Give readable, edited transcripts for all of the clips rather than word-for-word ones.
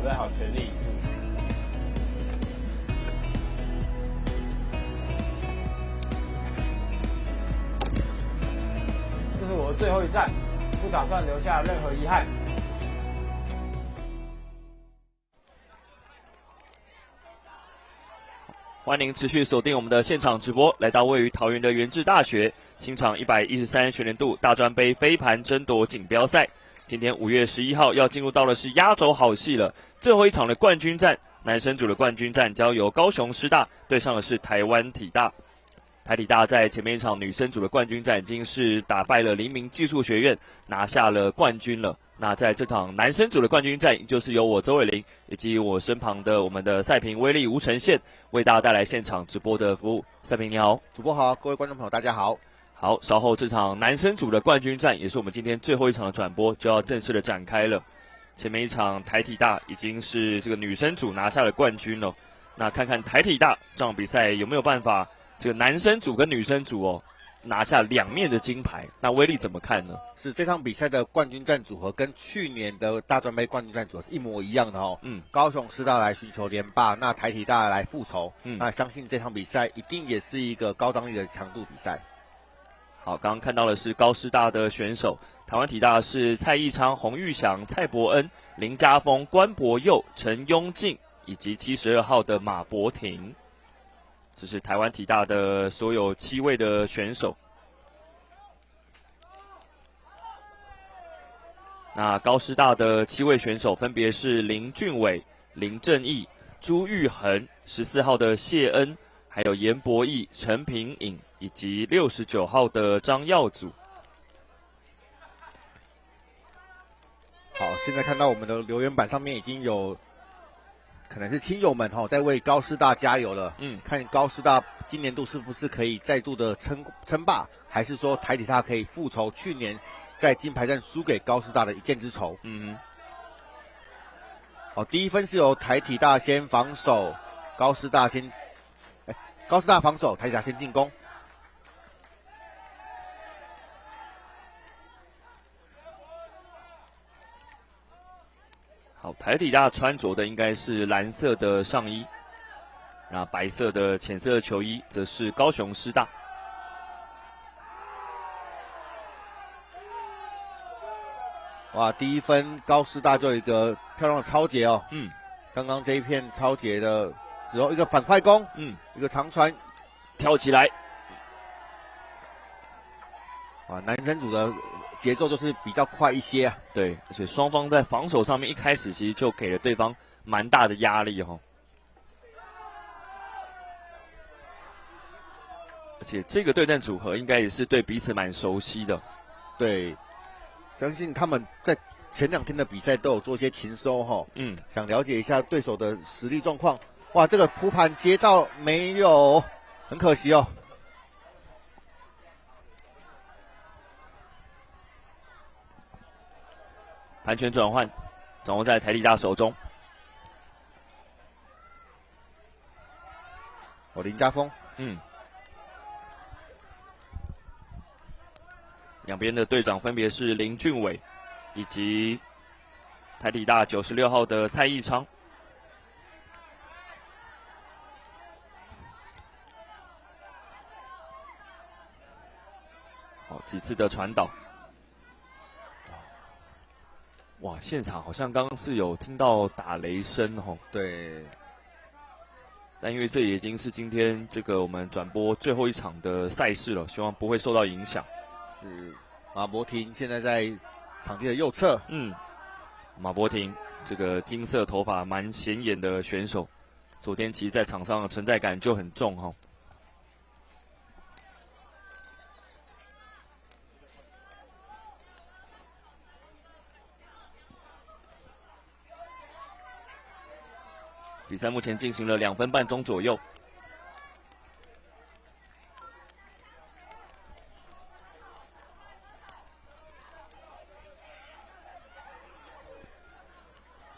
备好全力以赴。这是我的最后一站，不打算留下任何遗憾。欢迎持续锁定我们的现场直播，来到位于桃园的元智大学新场113学年度大专杯飞盘争夺锦标赛。今天5月11号要进入到的是压轴好戏了，最后一场的冠军战，男生组的冠军战将由高雄师大对上的是台湾体大。台体大在前面一场女生组的冠军战已经是打败了黎明技术学院，拿下了冠军了。那在这场男生组的冠军战，就是由我周伟林以及我身旁的我们的赛评威力吴承宪为大家带来现场直播的服务。赛评你好，主播好，各位观众朋友大家好。好，稍后这场男生组的冠军战也是我们今天最后一场的转播，就要正式的展开了。前面一场台体大已经是这个女生组拿下了冠军了，那看看台体大这场比赛有没有办法，这个男生组跟女生组拿下2面的金牌，那威力怎么看呢？是这场比赛的冠军战组合跟去年的大专杯冠军战组合是一模一样的哦。高雄师大来寻求连霸，那台体大来复仇。那相信这场比赛一定也是一个高张力的强度比赛。好，刚刚看到的是高师大的选手，台湾体大是蔡义昌、洪玉祥、蔡伯恩、林家峰、关博佑、陈雍敬以及72号的马博廷。这是台湾体大的所有7位的选手。那高师大的7位选手分别是林俊伟、林正义、朱玉恒、14号的谢恩，还有严博义、陈平颖以及69号的张耀祖。好，现在看到我们的留言板上面已经有可能是亲友们在为高师大加油了。看高师大今年度是不是可以再度的称霸，还是说台体大可以复仇去年在金牌战输给高师大的一箭之仇。好，第一分是由台体大先防守，高师大防守，台体大先进攻。好，台体大穿着的应该是蓝色的上衣，然后白色的浅色球衣则是高雄师大。哇，第一分高师大就有一个漂亮的抄截哦。刚刚这一片抄截的只有一个反快攻，一个长传跳起来。哇，男生组的节奏就是比较快一些啊。对，而且双方在防守上面一开始其实就给了对方蛮大的压力哦。而且这个对战组合应该也是对彼此蛮熟悉的。对，相信他们在前2天的比赛都有做一些勤收哈。想了解一下对手的实力状况。哇，这个扑盘接到没有？很可惜哦。盘权转换掌握在台体大手中。林家峰，两边的队长分别是林俊伟以及台体大96号的蔡义昌。好，几次的传导。哇，现场好像刚刚是有听到打雷声哦。对。但因为这已经是今天这个我们转播最后一场的赛事了，希望不会受到影响。是马博廷现在在场地的右侧。马博廷这个金色头发蛮显眼的选手，昨天其实在场上的存在感就很重哦。比赛目前进行了2分半钟左右。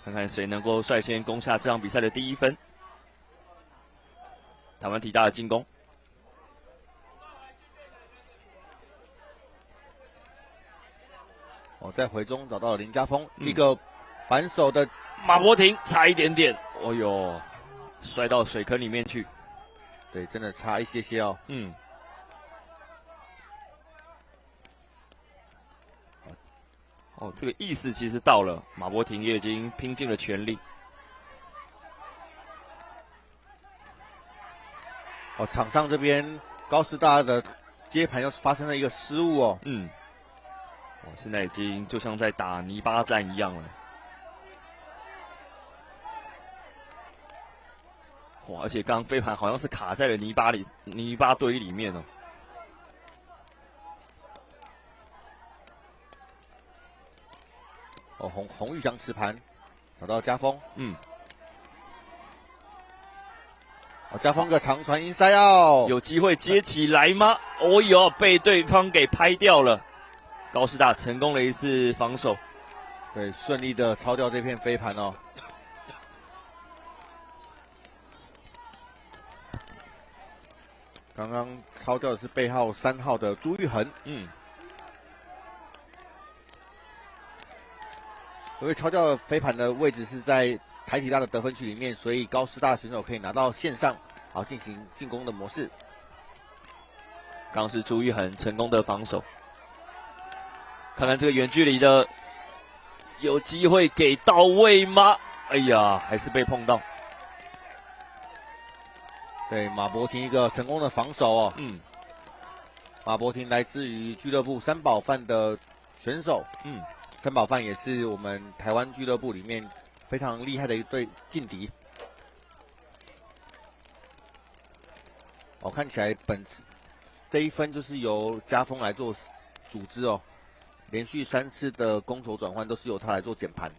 看看谁能够率先攻下这场比赛的第1分。台湾体大的进攻，在回中找到了林家峰，一个反手的马博廷差一点点，哦呦，摔到水坑里面去。对，真的差一些些哦。哦，这个意思其实到了，马博廷也已经拼尽了全力。哦，场上这边高师大的接盘又发生了一个失误哦。现在已经就像在打泥巴战一样了。哇，而且刚刚飞盘好像是卡在了泥巴堆里面哦。哦，洪玉祥持盘，找到家锋。家锋个长传inside out，有机会接起来吗？哦哟，被对方给拍掉了。高师大成功了一次防守，对，顺利的抄掉这片飞盘哦。刚刚抄掉的是背号3号的朱玉恒。因为抄掉飞盘的位置是在台体大的得分区里面，所以高师大选手可以拿到线上，好进行进攻的模式。刚是朱玉恒成功的防守，看看这个远距离的，有机会给到位吗？哎呀，还是被碰到。对，马博廷一个成功的防守哦。马博廷来自于俱乐部三宝饭的选手。三宝饭也是我们台湾俱乐部里面非常厉害的一对劲敌。看起来本次这一分就是由家锋来做组织哦，连续3次的攻守转换都是由他来做减盘。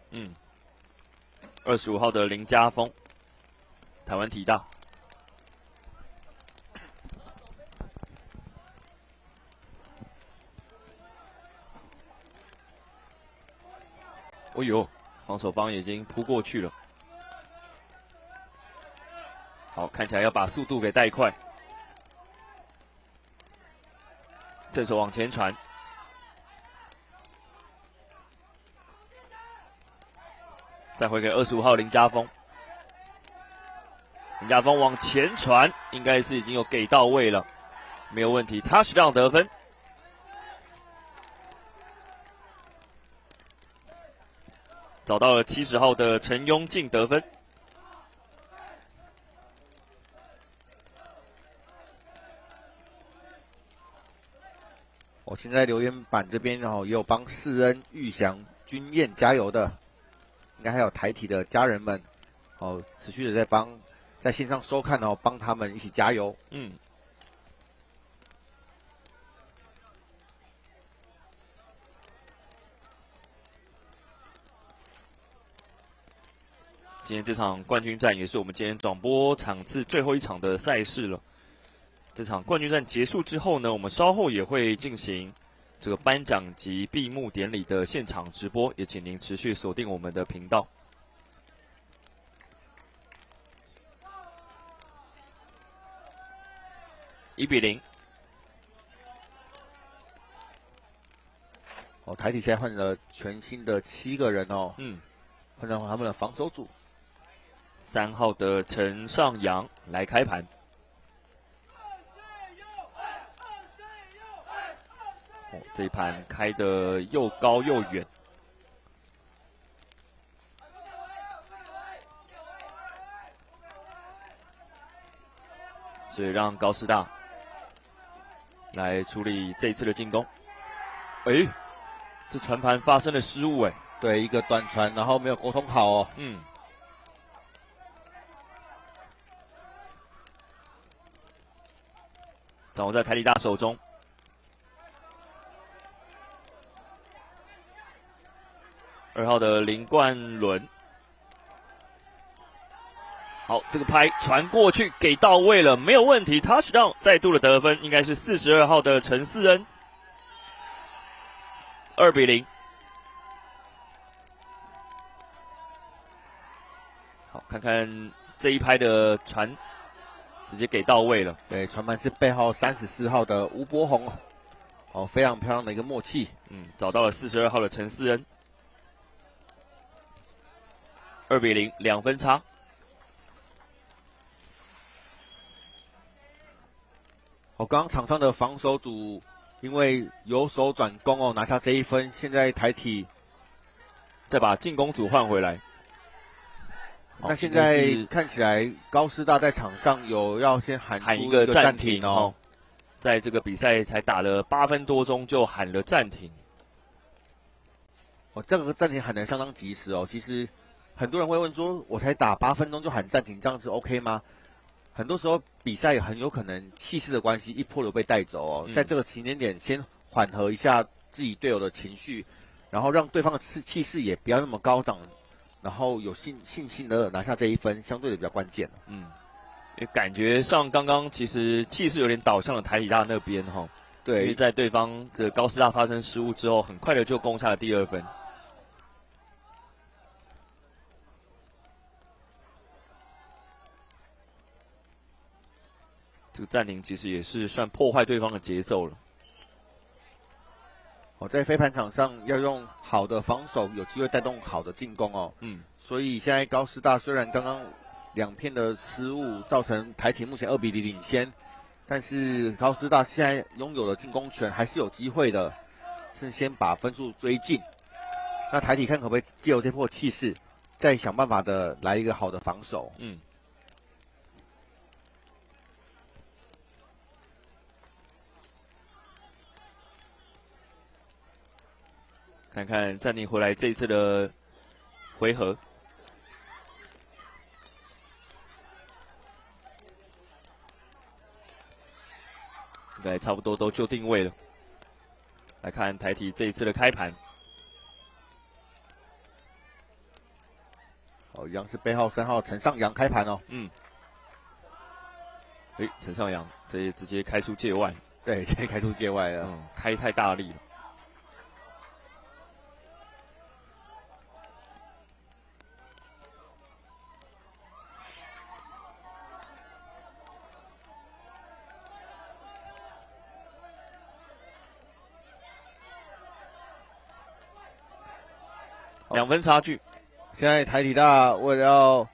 25号的林家锋，台湾体大。哦呦，防守方已经扑过去了。好，看起来要把速度给带快。正手往前传，再回给25号林家锋。林家锋往前传，应该是已经有给到位了，没有问题。touchdown 得分。找到了70号的陈庸进得分。现在留言板这边也有帮世恩、玉祥、君燕加油的，应该还有台体的家人们持续的在线上收看帮他们一起加油。今天这场冠军战也是我们今天转播场次最后一场的赛事了。这场冠军战结束之后呢，我们稍后也会进行这个颁奖及闭幕典礼的现场直播，也请您持续锁定我们的频道。1-0。台体现在换了全新的7个人换上他们的防守组。3号的陈尚阳来开盘。这一盘开得又高又远，所以让高师大来处理这一次的进攻。这传盘发生了失误对，一个短传，然后没有沟通好哦。掌握在台体大手中。2号的林冠伦，好，这个拍传过去给到位了，没有问题 ，touchdown 再度的得分，应该是42号的陈思恩，2-0。好，看看这一拍的传，直接给到位了。对，传盘是背号34号的吴柏宏，非常漂亮的一个默契。找到了42号的陈思恩。2-0，两分差。刚刚场上的防守组因为由守转攻哦，拿下这一分。现在台体再把进攻组换回来。那现在看起来高师大在场上有要先喊一个暂停哦，在这个比赛才打了8分多钟就喊了暂停。这个暂停喊得相当及时哦。其实很多人会问说，我才打8分钟就喊暂停，这样子 OK 吗？很多时候比赛很有可能气势的关系，一波流被带走哦。在这个时间点，先缓和一下自己队友的情绪，然后让对方的气势也不要那么高涨，然后有信心的拿下这一分，相对的比较关键。也感觉上刚刚其实气势有点倒向了台体大那边哈。对，因为在对方的高师大发生失误之后，很快的就攻下了第2分。这个暂停其实也是算破坏对方的节奏了。在飞盘场上要用好的防守，有机会带动好的进攻哦。所以现在高师大虽然刚刚2片的失误造成台体目前2-0领先，但是高师大现在拥有的进攻权还是有机会的，是先把分数追进。那台体看可不可以借由这波气势，再想办法的来一个好的防守。看看暂停回来这一次的回合，应该差不多都就定位了。来看台体这一次的开盘，一样是背号3号陈尚阳开盘哦。陈尚阳这也直接开出界外，对，直接开出界外了。开太大力了。2分差距，现在台体大为了要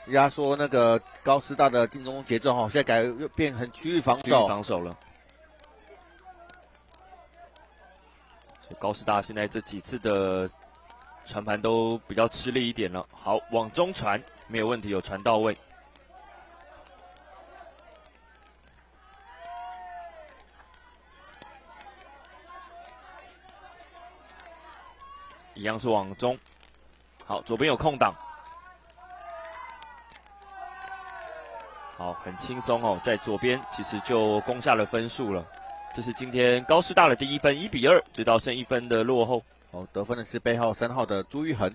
压缩那个高师大的进攻节奏哈，现在改又变成区域防守了。高师大现在这几次的传盘都比较吃力一点了。好，往中传没有问题，有传到位。一样是往中，好，左边有空档，好，很轻松哦，在左边其实就攻下了分数了。这是今天高师大的第1分，1-2，追到剩1分的落后。得分的是背号3号的朱玉恒。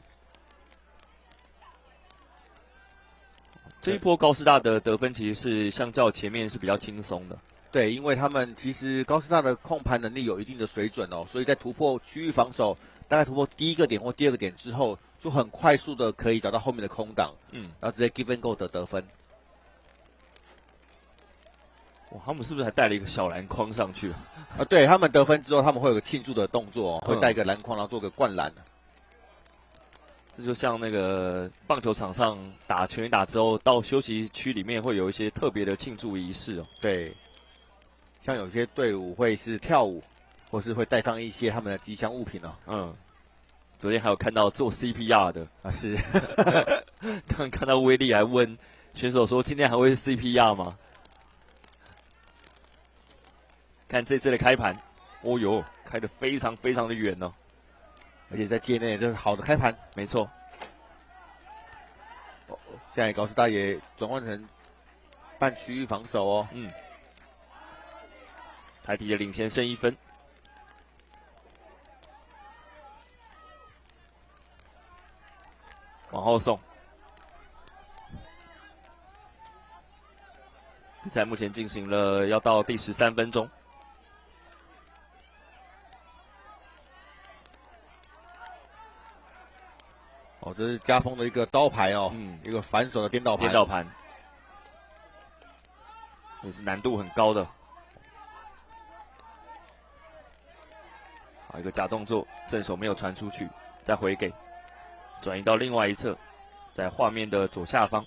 这一波高师大的得分其实是相较前面是比较轻松的。对，因为他们其实高师大的控盘能力有一定的水准哦，所以在突破区域防守。大概突破第1个点或第2个点之后，就很快速的可以找到后面的空档，然后直接 give and go 的得分。哇，他们是不是还带了一个小篮筐上去？对，他们得分之后，他们会有个庆祝的动作，会带一个篮筐，然后做个灌篮。这就像那个棒球场上打全垒打之后，到休息区里面会有一些特别的庆祝仪式哦。对，像有些队伍会是跳舞。或是会带上一些他们的吉祥物品哦。昨天还有看到做 CPR 的是。刚看到威力还问选手说：“今天还会是 CPR 吗？”看这次的开盘，哦呦，开得非常非常的远哦，而且在界内这是好的开盘，没错。现在高师大也转换成半区域防守哦。台体的领先剩1分。往后送，比赛目前进行了要到第13分钟。这是家锋的一个招牌哦，一个反手的颠倒盘，也是难度很高的。好，一个假动作，正手没有传出去，再回给。转移到另外一侧，在画面的左下方。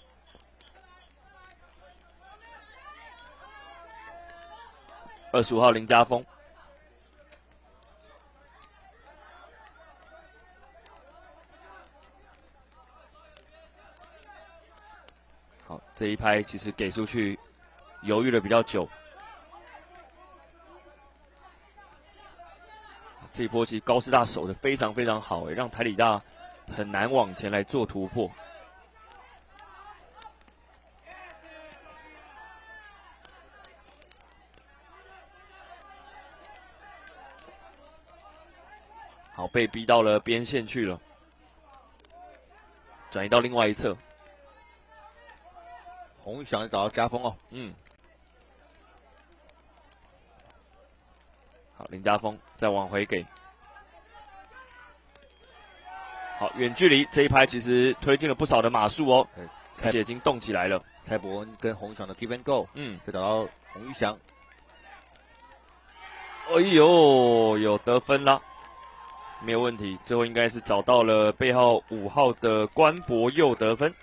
25号林家峰，好，这一拍其实给出去，犹豫了比较久。这一波其实高师大守的非常非常好，让台理大很难往前来做突破。好，被逼到了边线去了，转移到另外一侧。洪玉祥找到家锋哦，好，林家峰再往回给。好，远距离这一拍其实推进了不少的码数哦，而且已经动起来了。蔡伯恩跟洪玉祥的 give and go，再找到洪玉祥。哎呦，有得分啦！没有问题，最后应该是找到了背号5号的关博佑得分。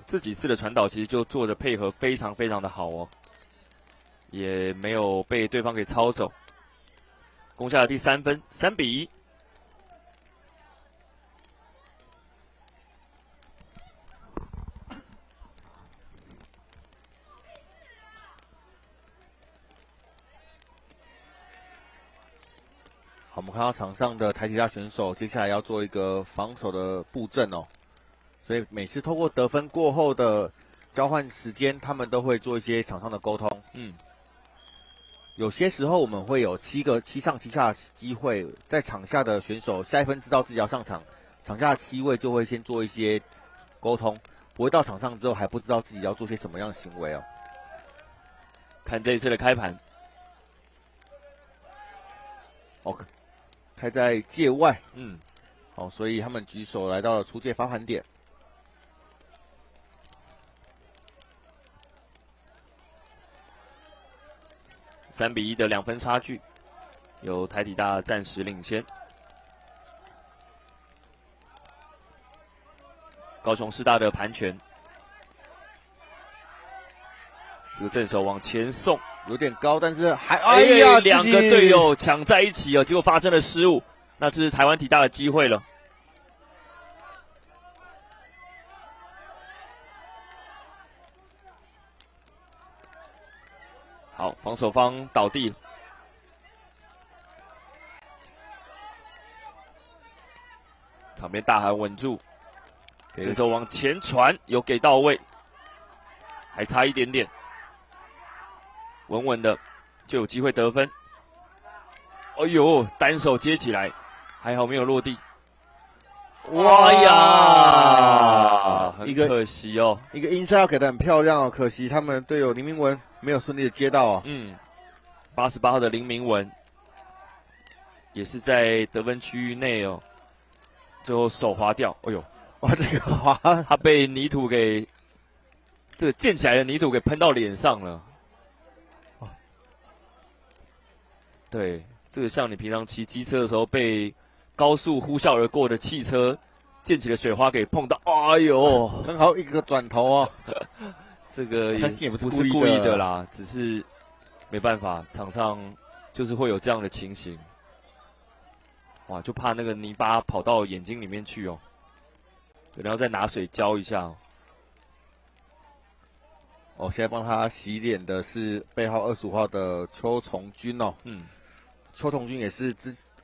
这几次的传导其实就做的配合非常非常的好哦，也没有被对方给抄走，攻下了第3分，3比1。好，我们看到场上的台体大选手，接下来要做一个防守的布阵哦。所以每次透过得分过后的交换时间，他们都会做一些场上的沟通。有些时候我们会有7上7下的机会，在场下的选手下一分知道自己要上场，场下的7位就会先做一些沟通，不会到场上之后还不知道自己要做些什么样的行为哦。看这一次的开盘，开在界外，好，所以他们举手来到了出界发盘点。3比1的2分差距，由台体大暂时领先。高雄师大的盘拳，这个正手往前送，有点高，但是还两个队友抢在一起哦，结果发生了失误，那这是台湾体大的机会了。好，防守方倒地，场边大喊稳住，这时候往前传，有给到位，还差一点点，稳稳的就有机会得分。哎呦，单手接起来，还好没有落地。哇呀，很可惜哦，一个inside给的很漂亮哦，可惜他们队友林明文没有顺利的接到哦。88号的林明文也是在得分区域内哦，最后手滑掉。哎呦，哇，这个滑，他被泥土给这个溅起来的泥土给喷到脸上了。对，这个像你平常骑机车的时候被高速呼啸而过的汽车溅起的水花给碰到，哎呦，很好一个转头哦。这个也不是故意的啦，只是没办法，场上就是会有这样的情形。哇，就怕那个泥巴跑到眼睛里面去哦，然后再拿水浇一下哦。现在帮他洗脸的是背号25号的邱崇军哦。邱崇军也是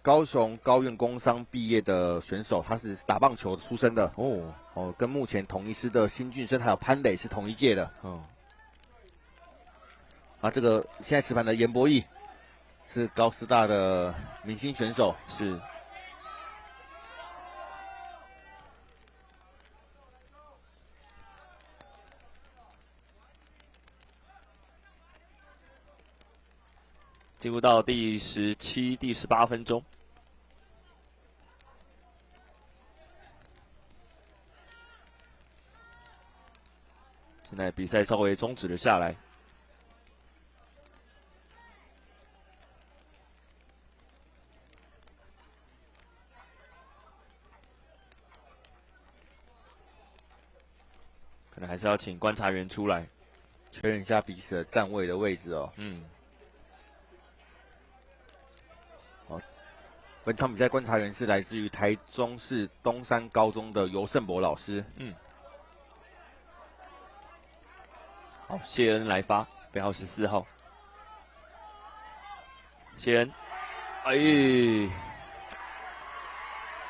高雄高苑工商毕业的选手，他是打棒球出身的哦，跟目前同一师的辛俊生还有潘磊是同一届的。这个现在持盘的严博义是高师大的明星选手，是。进入到第17、第18分钟，现在比赛稍微终止了下来。可能还是要请观察员出来确认一下彼此的站位的位置哦。本场比赛观察员是来自于台中市东山高中的尤胜博老师。好，谢恩来发，背号14号。谢恩，很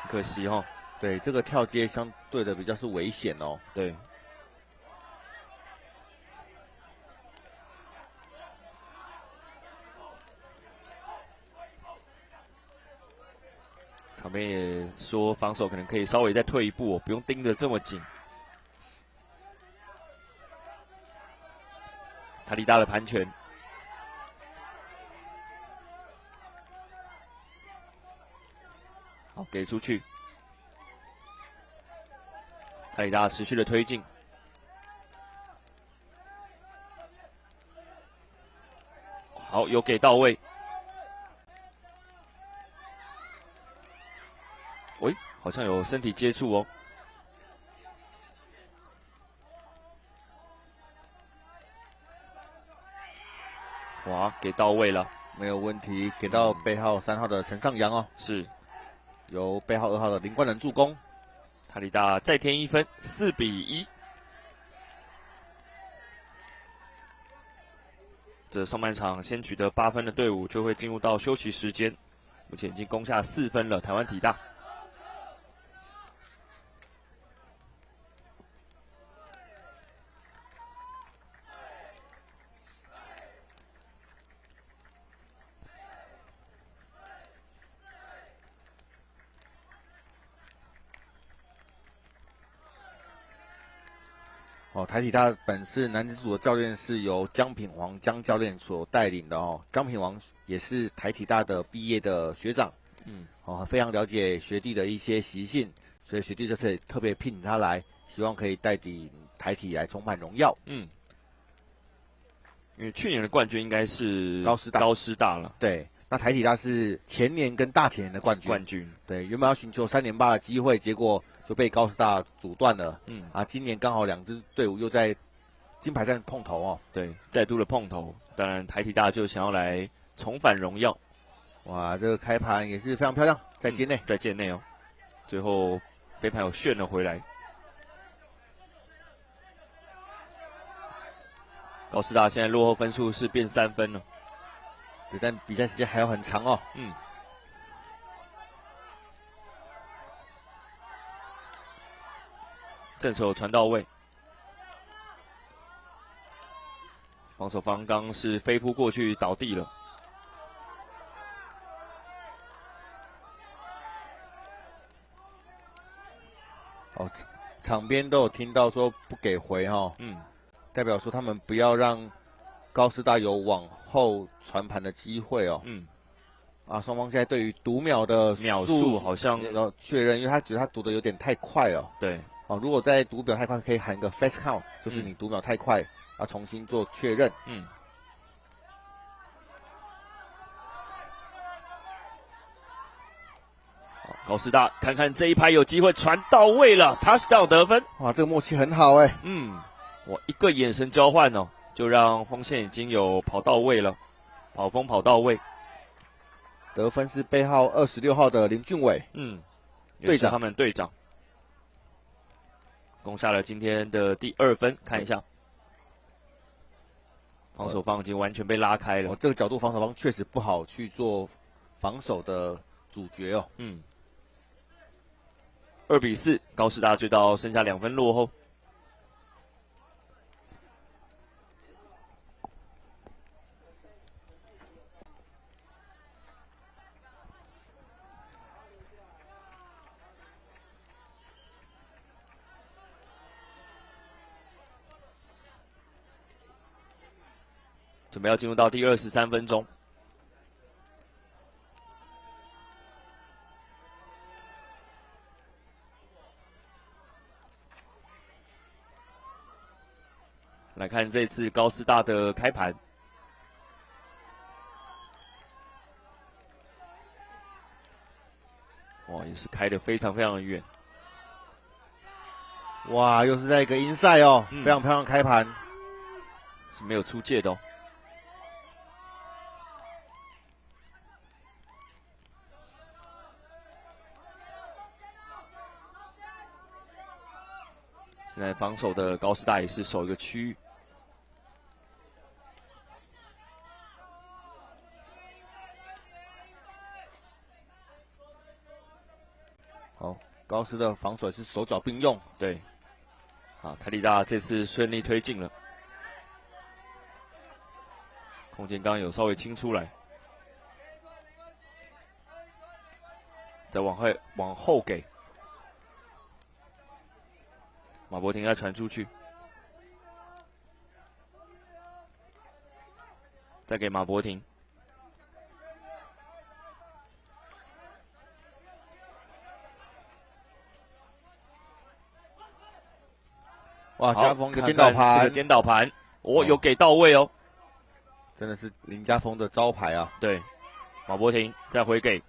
可惜哦。对，这个跳接相对的比较是危险哦。对。场边也说防守可能可以稍微再退一步哦，不用盯得这么紧。塔利达的盘拳，好给出去。塔利达持续的推进，好有给到位。喂，好像有身体接触哦。哇，给到位了，没有问题，给到背号3号的陈尚阳哦。是，由背号2号的林冠仁助攻。塔利达再添1分，4比1。这上半场先取得8分的队伍就会进入到休息时间，目前已经攻下4分了。台湾体大。台体大本市男子组的教练是由江品煌江教练所带领的哦。江品煌也是台体大的毕业的学长，非常了解学弟的一些习性，所以学弟这次也特别聘他来，希望可以带领台体来重返荣耀。因为去年的冠军应该是高师大了。对，那台体大是前年跟大前年的冠军。对，原本要寻求3连霸的机会，结果就被高师大阻断了。今年刚好2支队伍又在金牌战碰头哦。对，再度的碰头，当然台体大就想要来重返荣耀。哇，这个开盘也是非常漂亮，在界内，在界内哦。最后飞盘有旋了回来。高师大现在落后分数是变3分了。对，但比赛时间还有很长哦。正手传到位，防守方刚是飞扑过去倒地了。场边都有听到说不给回哦。代表说他们不要让高师大有往后传盘的机会哦。双方现在对于读秒的秒数好像要确认，因为他觉得他读的有点太快了。对。如果在读秒太快，可以喊一个 fast count， 就是你读秒太快，要重新做确认。高师大看看这一拍有机会传到位了 ，touchdown 得分。哇，这个默契很好哎。我一个眼神交换哦，就让锋线已经有跑到位了，跑锋跑到位。得分是背号26号的林俊伟，队长，他们队长攻下了今天的第2分。看一下，防守方已经完全被拉开了。这个角度防守方确实不好去做防守的主角哦。2比4，高师大追到剩下2分落后。准备要进入到第23分钟，来看这次高师大的开盘。哇，也是开得非常非常的远。哇，又是在一个inside哦，非常漂亮开盘，是没有出界的哦。现在防守的高师大也是守一个区域。好，高师的防守是手脚并用。对，好，台体大这次顺利推进了，空间刚刚有稍微清出来，再往后给。马博廷要传出去，再给马博廷。哇，家峰的颠倒盘，这个颠倒盘，有给到位哦，真的是林家峰的招牌啊。对，马博廷再回给，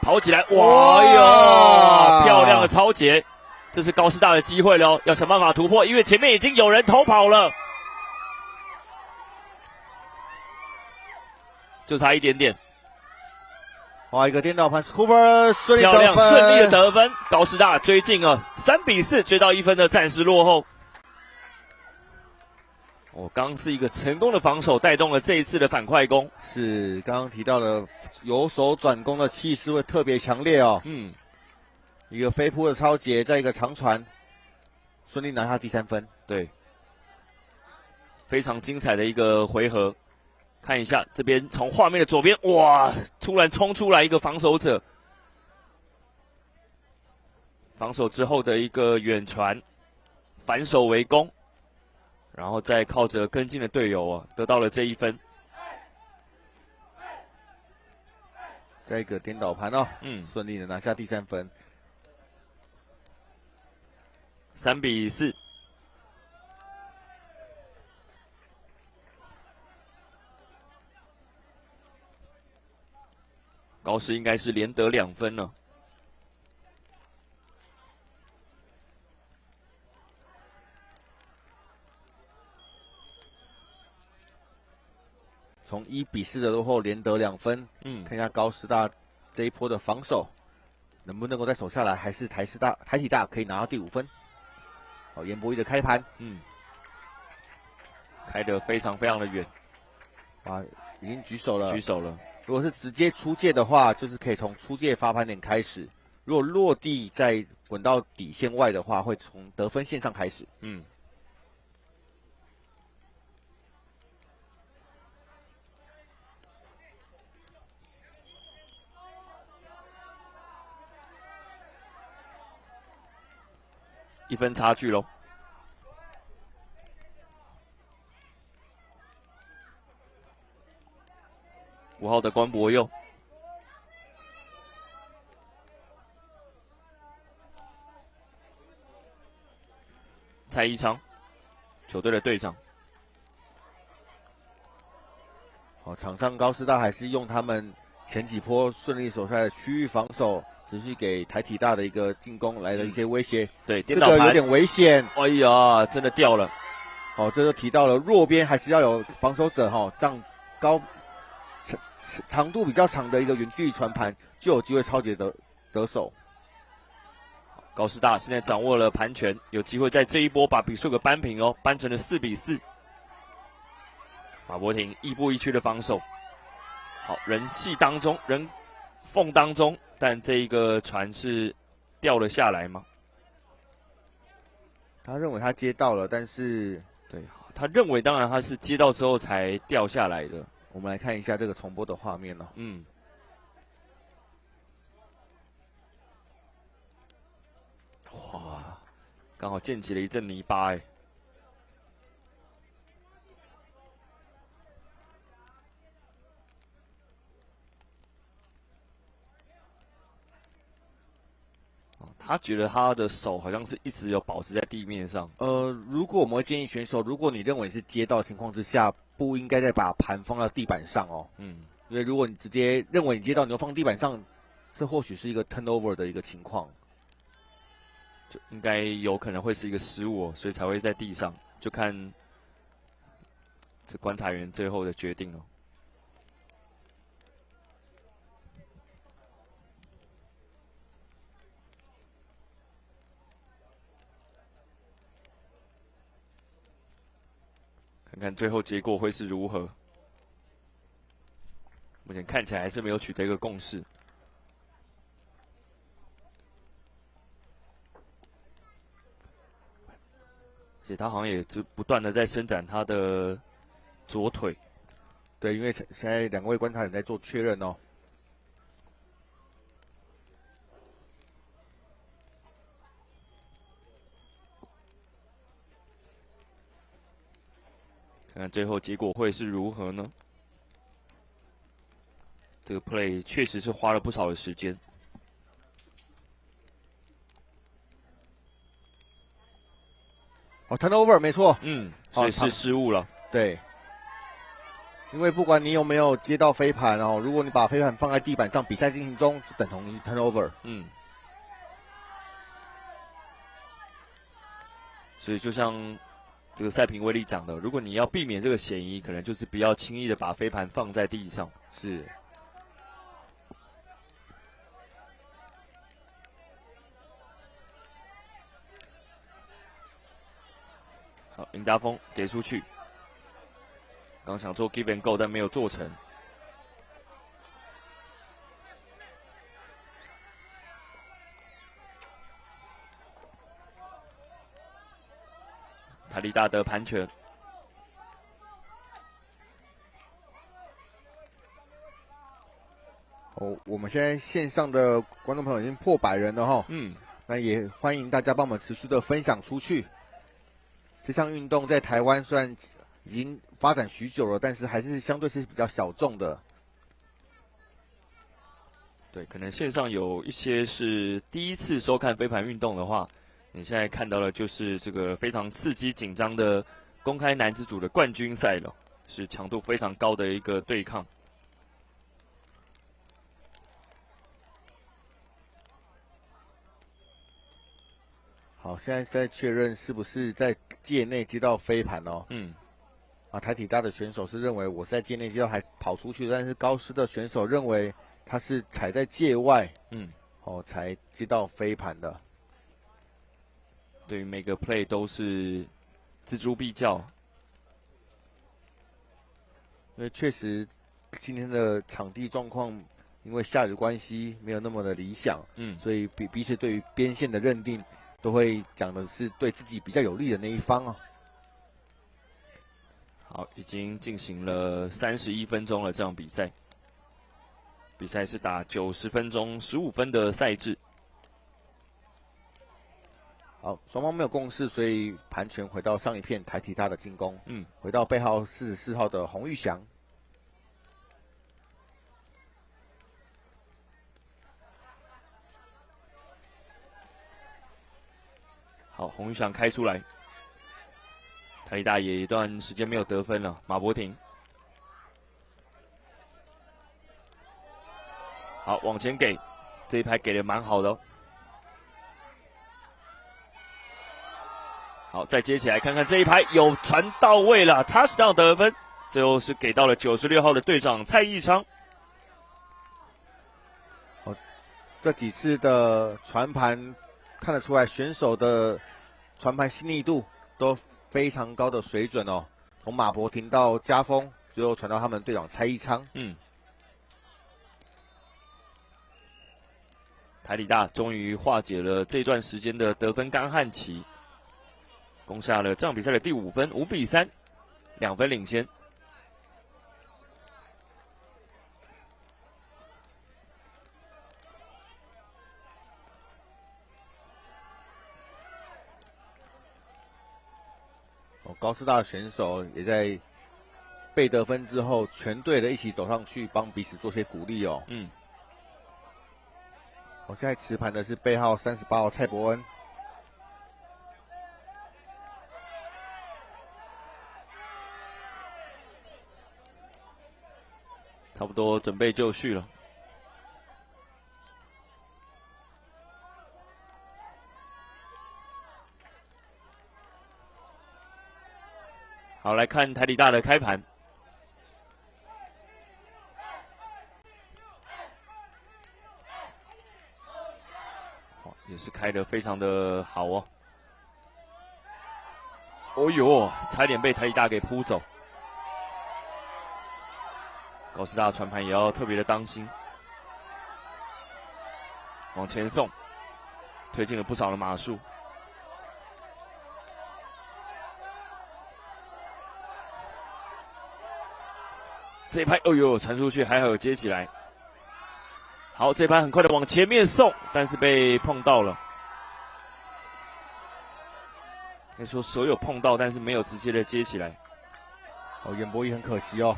跑起来，哇哟，漂亮的抄截。这是高师大的机会了，要想办法突破，因为前面已经有人偷跑了，就差一点点。哇，一个颠倒盘 ，Cooper 顺利得分，漂亮，顺利的得分，高师大追进了3-4，追到1分的暂时落后。刚是一个成功的防守，带动了这一次的反快攻。是刚刚提到的由守转攻的气势会特别强烈哦。一个飞扑的抄截，再一个长传，顺利拿下第3分。对，非常精彩的一个回合。看一下这边，从画面的左边，哇，突然冲出来一个防守者，防守之后的一个远传，反手为攻，然后再靠着跟进的队友得到了这1分。再一个颠倒盘哦，顺利的拿下第3分。3-4，高师应该是连得2分了。从1-4的落后连得2分，看一下高师大这一波的防守能不能够再守下来，还是台体大可以拿到第5分。好，严博弈的开盘，开得非常非常的远，啊，已经举手了，举手了。如果是直接出界的话，就是可以从出界发盘点开始；如果落地再滚到底线外的话，会从得分线上开始。1分差距咯。5号的关博佑，蔡一昌，球队的队长。好，场上高师大还是用他们前几波顺利守下来的区域防守，持续给台体大的一个进攻来了一些威胁。对，这个有点危险。哎呀，真的掉了。好，这就提到了弱边还是要有防守者这样高长度比较长的一个远距离传盘，就有机会抄截得手。高师大现在掌握了盘权，有机会在这一波把比数给扳平哦，扳成了4-4。马博廷亦步亦趋的防守，好，人气当中，人缝当中，但这一个传是掉了下来吗？他认为他接到了，但是对，他认为当然他是接到之后才掉下来的。我们来看一下这个重播的画面哦。哇，刚好溅起了一阵泥巴哎。他觉得他的手好像是一直有保持在地面上。如果我们会建议选手，如果你认为是接到情况之下，不应该再把盘放到地板上哦。因为如果你直接认为你接到，你又放地板上，这或许是一个 turnover 的一个情况。就应该有可能会是一个失误，所以才会在地上，就看这观察员最后的决定哦。看看最后结果会是如何。目前看起来还是没有取得一个共识。而且他好像也不断的在伸展他的左腿。对，因为现在2位观察员在做确认哦。看看最后结果会是如何呢？这个 play 确实是花了不少的时间。哦 ，turnover 没错，所以是失误了。对，因为不管你有没有接到飞盘哦，如果你把飞盘放在地板上，比赛进行中就等同于 turnover。所以就像这个赛评威力讲的，如果你要避免这个嫌疑，可能就是不要轻易的把飞盘放在地上。是。好，林达峰给出去，刚想做 give and go， 但没有做成。塔利大的盘拳。哦，我们现在线上的观众朋友已经破100人了哈。那也欢迎大家帮我们持续的分享出去。这项运动在台湾虽然已经发展许久了，但是还是相对是比较小众的。对，可能线上有一些是第一次收看飞盘运动的话，你现在看到的就是这个非常刺激紧张的公开男子组的冠军赛了，是强度非常高的一个对抗。好，现在在确认是不是在界内接到飞盘哦。台体大的选手是认为我是在界内接到还跑出去，但是高师的选手认为他是踩在界外，才接到飞盘的。对于每个 play 都是锱铢必较，因为确实今天的场地状况因为下雨的关系没有那么的理想，所以彼此对于边线的认定都会讲的是对自己比较有利的那一方哦。好，已经进行了31分钟了，这场比赛。比赛是打90分钟15分的赛制。好，双方没有共识，所以盘拳回到上一片台体大的进攻。回到背号44号的洪玉祥。好，洪玉祥开出来。台大也一段时间没有得分了，马博廷。好，往前给，这一拍给的蛮好的哦。好，再接起来看看这一拍有传到位了 ，touchdown 得分，最后是给到了96号的队长蔡义昌。这几次的传盘看得出来，选手的传盘细腻度都非常高的水准哦。从马博廷到家峰，最后传到他们队长蔡义昌。台理大终于化解了这段时间的得分干旱期，攻下了这场比赛的第5分，5比3，2分领先。高师大的选手也在被得分之后，全队的一起走上去帮彼此做些鼓励哦。我现在持盘的是背号38号蔡伯恩。差不多准备就绪了。好，来看台体大的开盘。也是开得非常的好哦。哦呦，差点被台体大给扑走。高师大传盘也要特别的当心。往前送，推进了不少的码数。这一拍，哦呦，传出去，还好有接起来。好，这一拍很快的往前面送，但是被碰到了。可以说所有碰到，但是没有直接的接起来。哦，袁博义很可惜哦，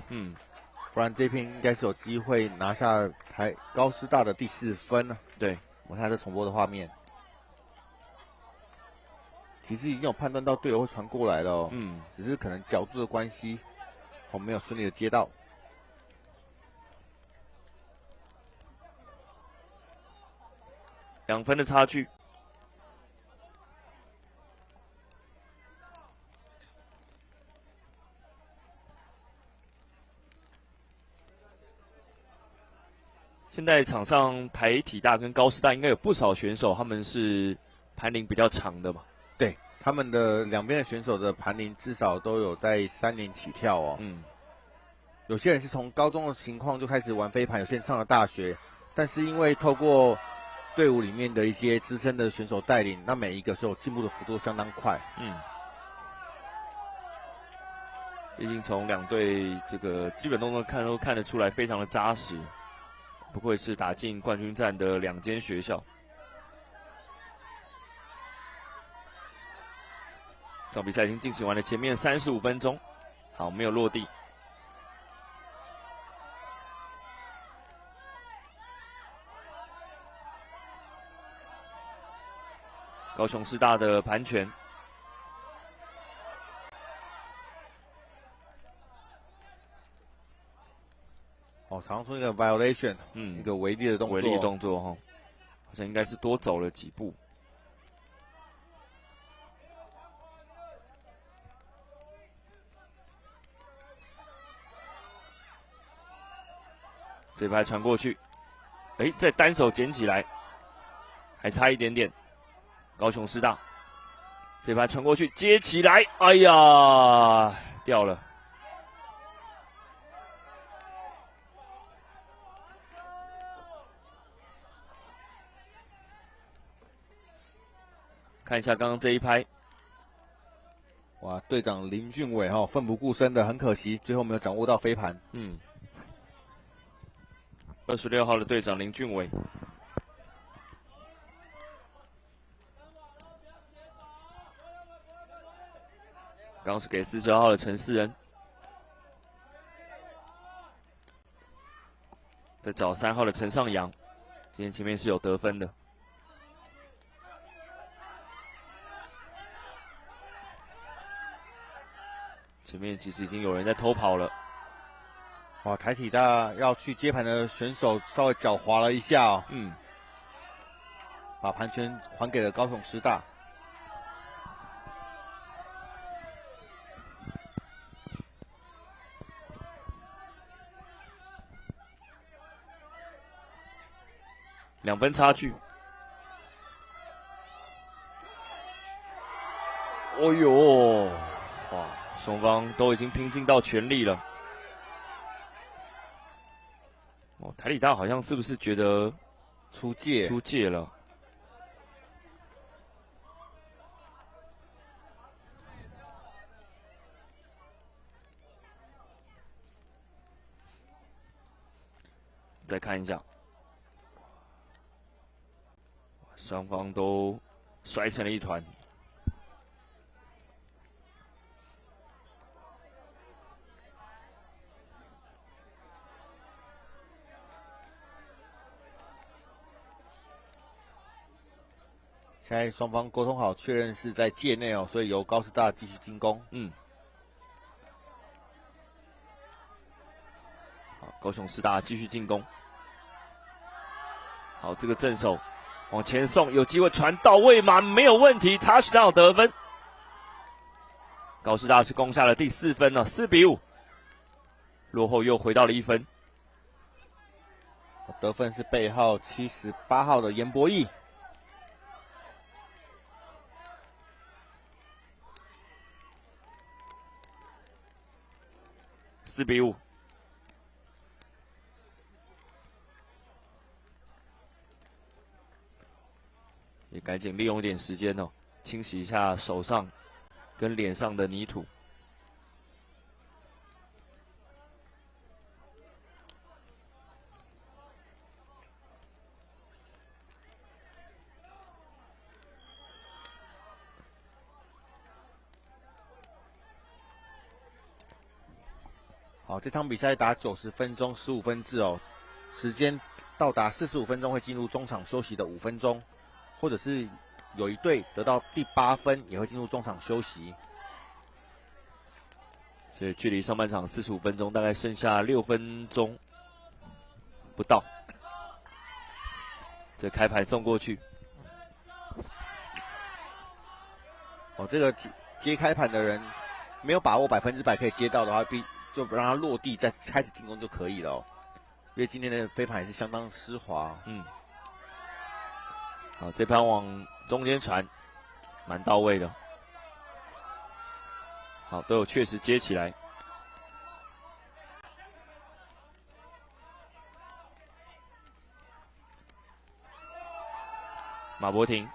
不然这片应该是有机会拿下高师大的第4分呢。对，我看这重播的画面，其实已经有判断到队友会传过来了哦，只是可能角度的关系，我没有顺利的接到。2分的差距。现在场上台体大跟高师大应该有不少选手，他们是盘龄比较长的嘛？对，他们的两边的选手的盘龄至少都有在3年起跳哦。有些人是从高中的情况就开始玩飞盘，有些人上了大学，但是因为透过队伍里面的一些资深的选手带领，那每一个选手进步的幅度相当快。毕竟从两队这个基本动作都看得出来，非常的扎实。不愧是打进冠军战的2间学校。这场比赛已经进行完了前面35分钟，好，没有落地。高雄师大的盘拳。哦，常出一个 violation， 一个违例的动作，违例动作哈，好像应该是多走了几步。这拍传过去，再单手捡起来，还差一点点。高雄师大，这拍传过去接起来，哎呀，掉了。看一下刚刚这一拍，哇，队长林俊伟奋不顾身的，很可惜，最后没有掌握到飞盘。26号的队长林俊伟，刚刚是给42号的陈思仁，在找3号的陈尚阳，今天前面是有得分的。前面其实已经有人在偷跑了。哇，台体大要去接盘的选手稍微脚滑了一下哦。把盘权还给了高雄师大。2分差距。哦呦，哇！双方都已经拼尽到全力了。台体大好像是不是觉得出界了？再看一下，双方都摔成了一团。现在双方沟通好，确认是在界内哦，所以由高师大继续进攻。好，高雄师大继续进攻。好，这个正手往前送，有机会传到位吗？没有问题 ，touchdown 得分。高师大是攻下了第4分了，4比5，落后又回到了1分。得分是背号78号的严博义。4比5，也赶紧利用一点时间哦，清洗一下手上跟脸上的泥土。好，这场比赛打90分钟，15分制哦，时间到达45分钟会进入中场休息的5分钟，或者是有一队得到第8分也会进入中场休息。所以距离上半场45分钟大概剩下6分钟不到。这开盘送过去。哦，这个接开盘的人没有把握100%可以接到的话，就让他落地再开始进攻就可以了哦。因为今天的飞盘也是相当湿滑。好，这盘往中间传，蛮到位的。好，都有确实接起来。马博廷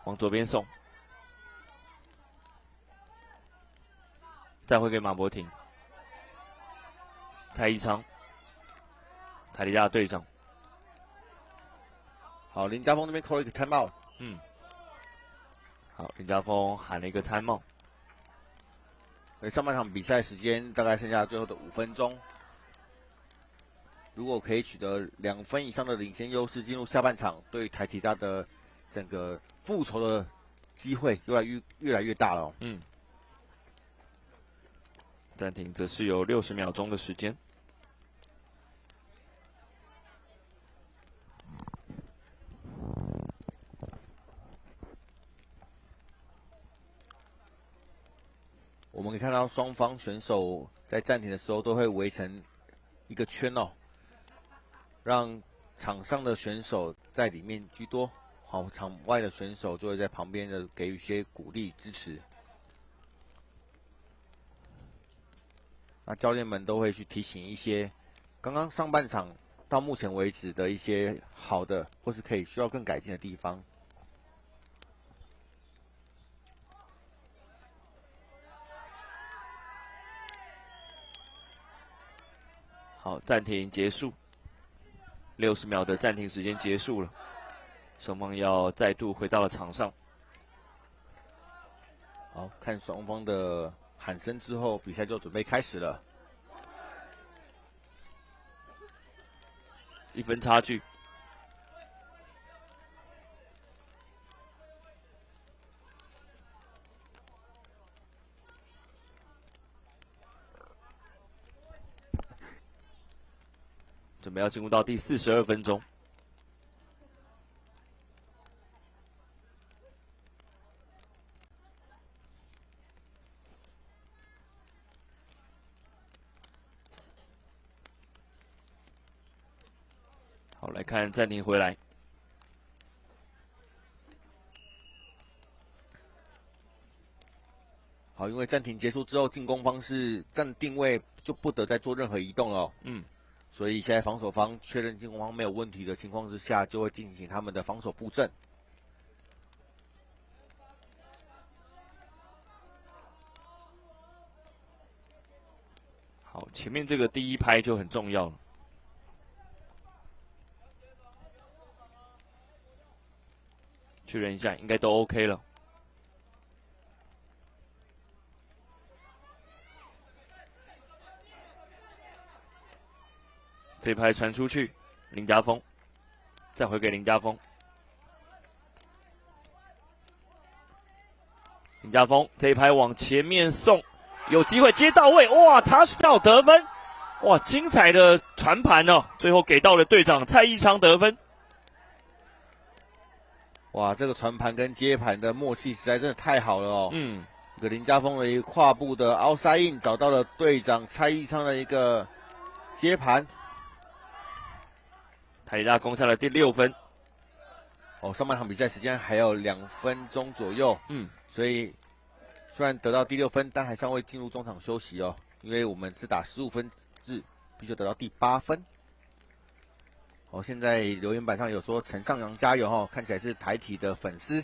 往左边送，再回给马博廷。蔡一昌，台梨大队长。好，林家峰那边扣了一个 time out。好，林家峰喊了一个time out。上半场比赛时间大概剩下最后的5分钟，如果可以取得2分以上的领先优势，进入下半场，对台体大的整个复仇的机会越来越大了。暂停则是有60秒钟的时间。我们可以看到双方选手在暂停的时候都会围成一个圈哦，让场上的选手在里面居多，好，场外的选手就会在旁边的给予一些鼓励支持。那教练们都会去提醒一些刚刚上半场到目前为止的一些好的或是需要更改进的地方。好，暂停结束，60秒的暂停时间结束了，双方要再度回到了场上。好，看双方的喊声之后，比赛就准备开始了。1分差距。准备要进入到第42分钟。好，来看暂停回来。好，因为暂停结束之后，进攻方是站定位，就不得再做任何移动了。所以现在防守方确认进攻方没有问题的情况之下，就会进行他们的防守布阵。好，前面这个第一拍就很重要了。确认一下，应该都 OK 了。这拍传出去，林家峰，再回给林家峰。林家峰这一拍往前面送，有机会接到位，哇 ，touchdown 得分，哇，精彩的传盘哦，最后给到了队长蔡一昌得分。哇，这个传盘跟接盘的默契实在真的太好了哦。这个林家峰的一个跨步的凹塞印，找到了队长蔡义昌的一个接盘。台体大攻下了第6分。哦，上半场比赛时间还有2分钟左右，所以虽然得到第6分，但还尚未进入中场休息哦，因为我们是打15分制，必须得到第8分。哦，现在留言板上有说陈尚阳加油哦，看起来是台体的粉丝，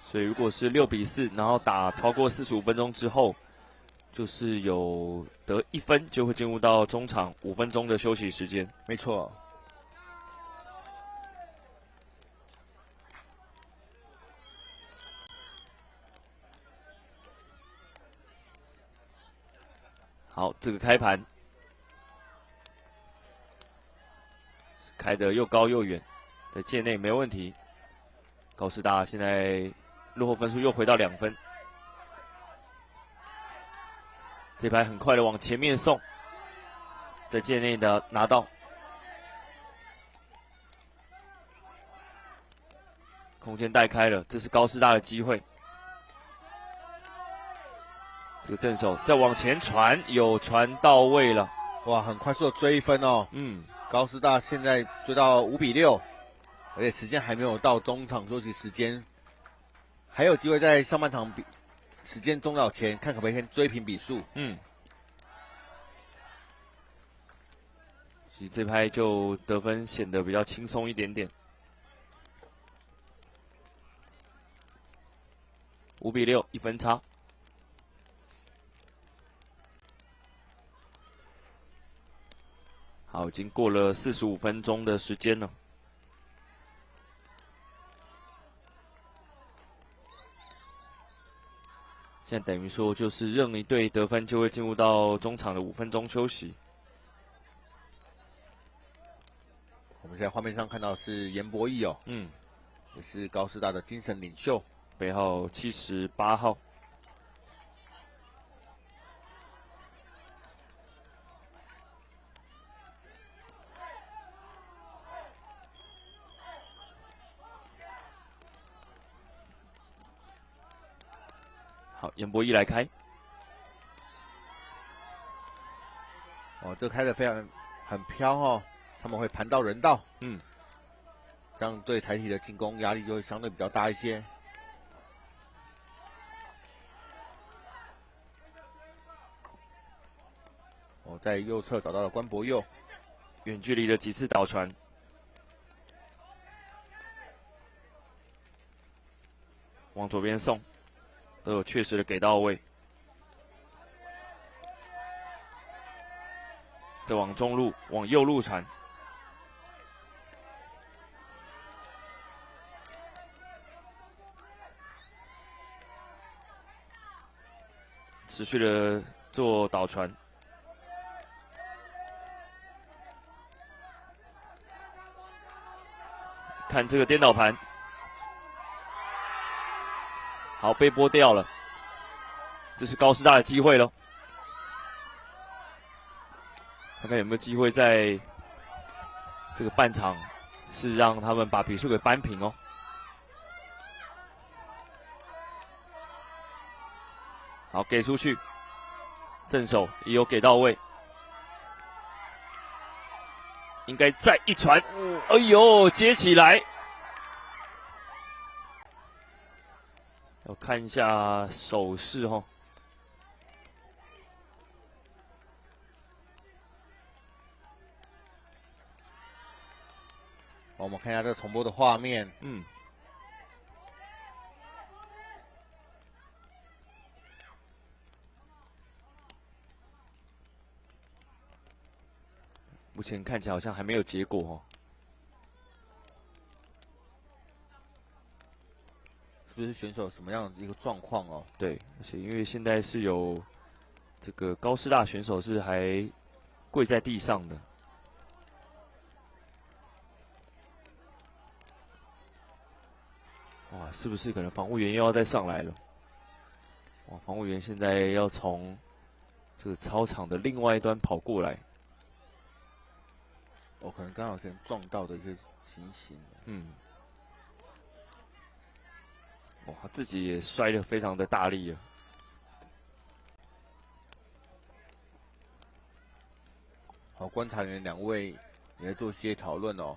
所以如果是6比4，然后打超过45分钟之后，就是有得1分就会进入到中场5分钟的休息时间。没错。好，这个开盘开得又高又远，在界内没问题。高师大现在落后分数又回到2分，这拍很快的往前面送，在界内的拿到，空间带开了，这是高师大的机会。这个正手再往前传，有传到位了，哇，很快速的追分哦。高师大现在追到5比6，而且时间还没有到中场休息时间，还有机会在上半场时间终了前，看可不可以先追平比数。其实这拍就得分显得比较轻松一点点。5比6，1分差。好，已经过了45分钟的时间了。现在等于说，就是任一队得分就会进入到中场的5分钟休息。我们现在画面上看到是严博义哦，也是高师大的精神领袖，背号78号。好，严博义来开。哦，这开的很飘哦，他们会盘到人道，这样对台体的进攻压力就会相对比较大一些。哦，在右侧找到了关博佑，远距离的几次导传，往左边送，都有确实的给到位。再往中路、往右路传，持续的做导传。看这个颠倒盘，好，被拨掉了，这是高师大的机会咯。看看有没有机会在这个半场是让他们把比数给扳平哦。好，给出去，正手也有给到位，应该再一传，哎呦，接起来，要看一下手势哦。我们看一下这个重播的画面，目前看起来好像还没有结果哦。是不是选手什么样的一个状况哦？对，而且因为现在是有这个高师大选手是还跪在地上的。哇，是不是可能防护员又要再上来了？哇，防护员现在要从这个操场的另外一端跑过来。可能刚好可能撞到的一个情形。哇，自己也摔得非常的大力了。好，观察员2位也在做些讨论哦。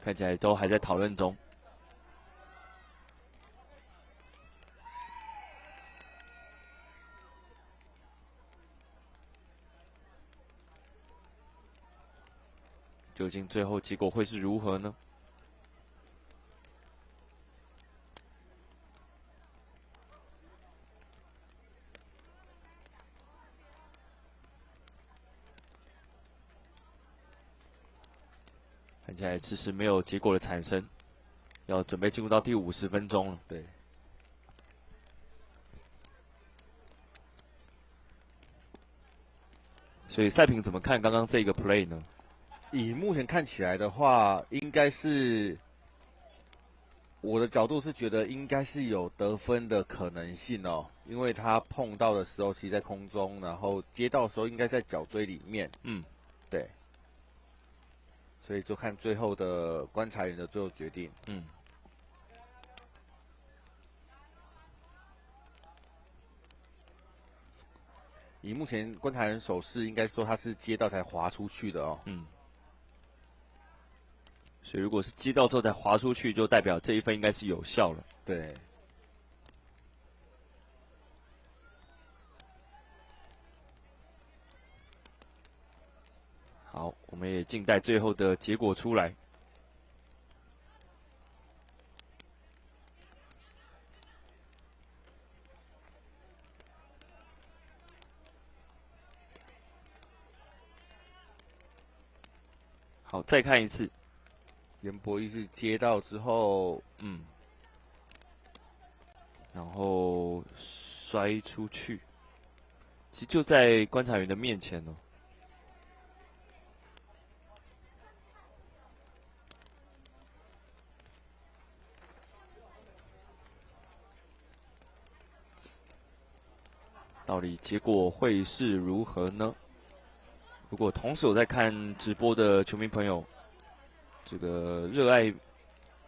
看起来都还在讨论中。究竟最后结果会是如何呢？看起来迟迟没有结果的产生，要准备进入到第50分钟了。对。所以赛评怎么看刚刚这个 play 呢？以目前看起来的话，应该是我的角度是觉得应该是有得分的可能性哦，因为他碰到的时候其实在空中，然后接到的时候应该在脚椎里面。对。所以就看最后的观察员的最后决定。以目前观察人手势，应该说他是接到才滑出去的哦。所以如果是接到之后才滑出去，就代表这一分应该是有效了。对。好，我们也静待最后的结果出来。好，再看一次。严博义是接到之后，然后摔出去，其实就在观察员的面前哦。到底结果会是如何呢？如果同时有在看直播的球迷朋友，这个热爱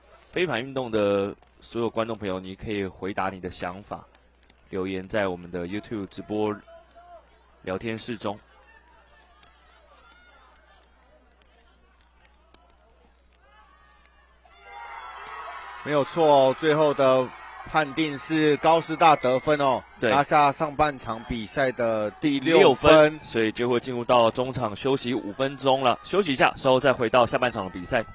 飞盘运动的所有观众朋友，你可以回答你的想法，留言在我们的 YouTube 直播聊天室中。没有错哦，最后的判定是高师大得分哦，拿下上半场比赛的第6分，所以就会进入到中场休息5分钟了。休息一下，稍后再回到下半场的比赛。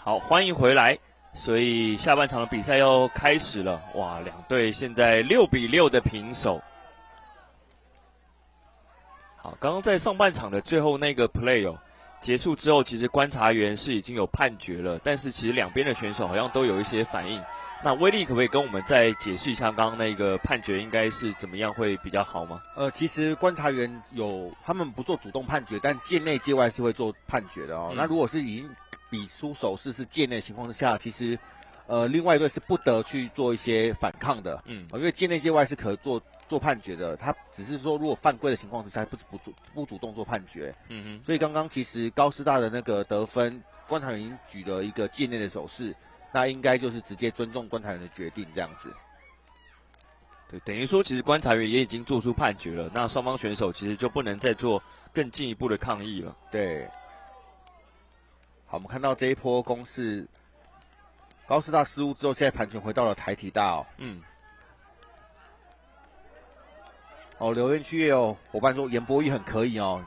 好，欢迎回来。所以下半场的比赛要开始了，哇，两队现在6-6的平手。好，刚刚在上半场的最后那个 play 哦，结束之后，其实观察员是已经有判决了，但是其实两边的选手好像都有一些反应。那威力可不可以跟我们再解释一下刚刚那个判决应该是怎么样会比较好吗？其实观察员他们不做主动判决，但界内界外是会做判决的哦。那如果是已经比出手势是界内的情况之下，其实另外一队是不得去做一些反抗的，因为界内界外是可做判决的，他只是说如果犯规的情况之下不主动做判决，所以刚刚其实高师大的那个得分，观察员已经举了一个界内的手势，那应该就是直接尊重观察员的决定这样子。对，等于说其实观察员也已经做出判决了，那双方选手其实就不能再做更进一步的抗议了。对。好，我们看到这一波攻势，高师大失误之后，现在盘权回到了台体大哦。留言区也有伙伴说严博弈很可以哦，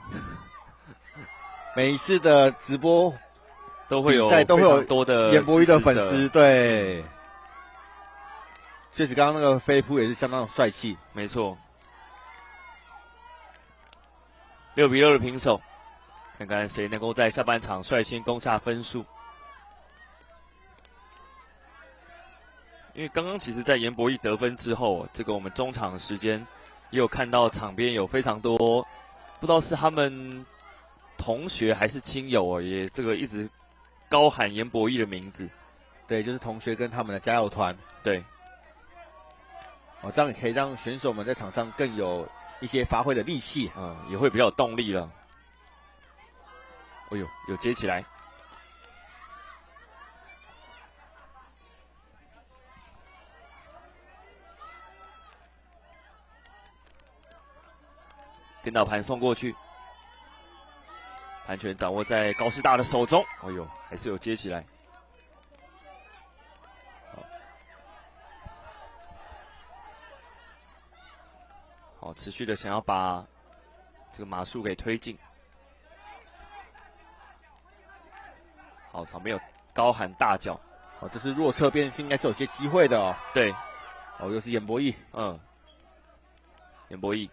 每一次的直播都会有比赛都会有多的严博弈的粉丝，对。确实，刚刚那个飞扑也是相当帅气，没错。6-6的平手。看看谁能够在下半场率先攻下分数。因为刚刚其实在严博弈得分之后，这个我们中场时间也有看到场边有非常多，不知道是他们同学还是亲友哦，也这个一直高喊严博弈的名字。对，就是同学跟他们的加油团。对。这样也可以让选手们在场上更有一些发挥的力气，也会比较有动力了。哎呦，有接起来，电脑盘送过去，盘权掌握在高师大的手中。哎呦，还是有接起来。好，持续的想要把这个马术给推进。好，场边有高喊大叫，这是弱侧边是应该是有些机会的哦。对，又是严博弈，严博弈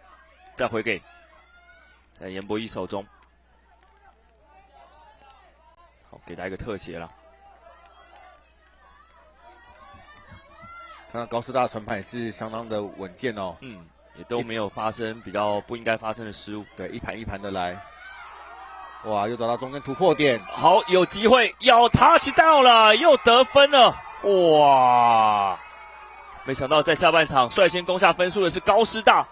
再回给，在严博弈手中，好，给他一个特写了。看到高师大的传盘也是相当的稳健哦，也都没有发生比较不应该发生的失误，对，一盘一盘的来。哇，又找到中间突破点，好，有机会要 touch 到了，又得分了，哇！没想到在下半场率先攻下分数的是高师大，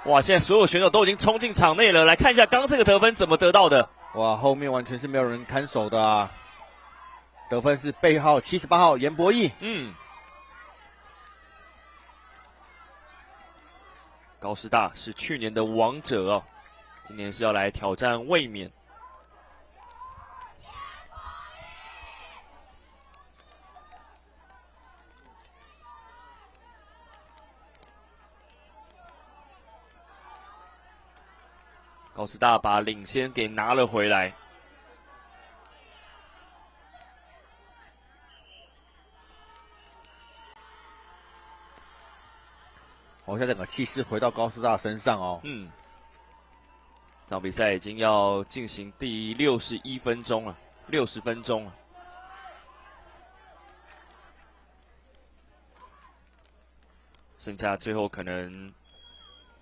哇！现在所有选手都已经冲进场内了，来看一下刚这个得分怎么得到的。哇，后面完全是没有人看守的啊！得分是背号78号严博弈，高师大是去年的王者哦，今年是要来挑战卫冕。高师大把领先给拿了回来。现在整个气势回到高师大身上哦。这场比赛已经要进行第61分钟了，60分钟了。剩下最后可能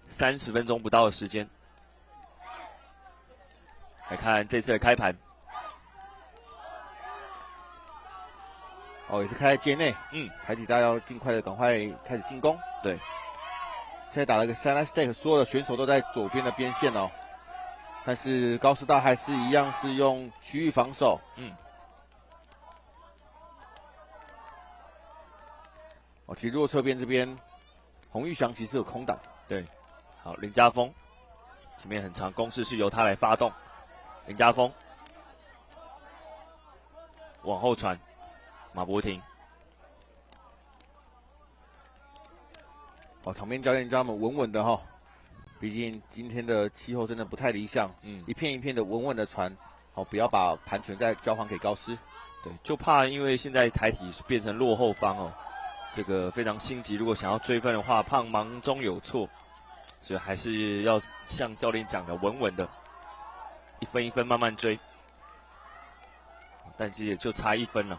30分钟不到的时间。来看这次的开盘，也是开在街内，台体大要尽快的赶快开始进攻。对，现在打了个 side stake， 所有的选手都在左边的边线哦，但是高师大还是一样是用区域防守。其实弱侧边这边，洪玉祥其实有空档。对，好，林家峰前面很长攻势是由他来发动。林家峰往后传，马博廷。场边教练叫他们稳稳的哈，毕竟今天的气候真的不太理想。一片一片的稳稳的传，不要把盘权再交还给高师。对，就怕因为现在台体是变成落后方哦，这个非常心急，如果想要追分的话，怕忙中有错，所以还是要像教练讲的，稳稳的，一分一分慢慢追。但其实也就差1分了。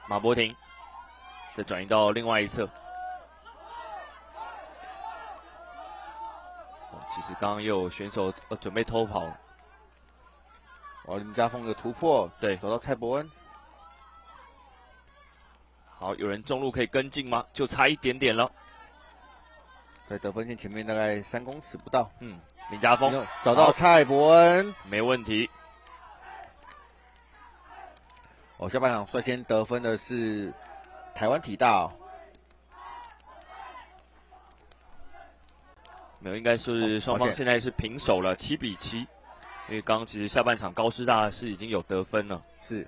马博廷再转移到另外一侧。其实刚刚又有选手准备偷跑。林家峰的突破，对，走到蔡伯恩。好，有人中路可以跟进吗？就差一点点了。在得分线前面大概3公尺不到。林家峰找到蔡伯恩，没问题。下半场率先得分的是台湾体大没有，应该是双方现在是平手了，7比7。因为刚刚其实下半场高师大是已经有得分了。是。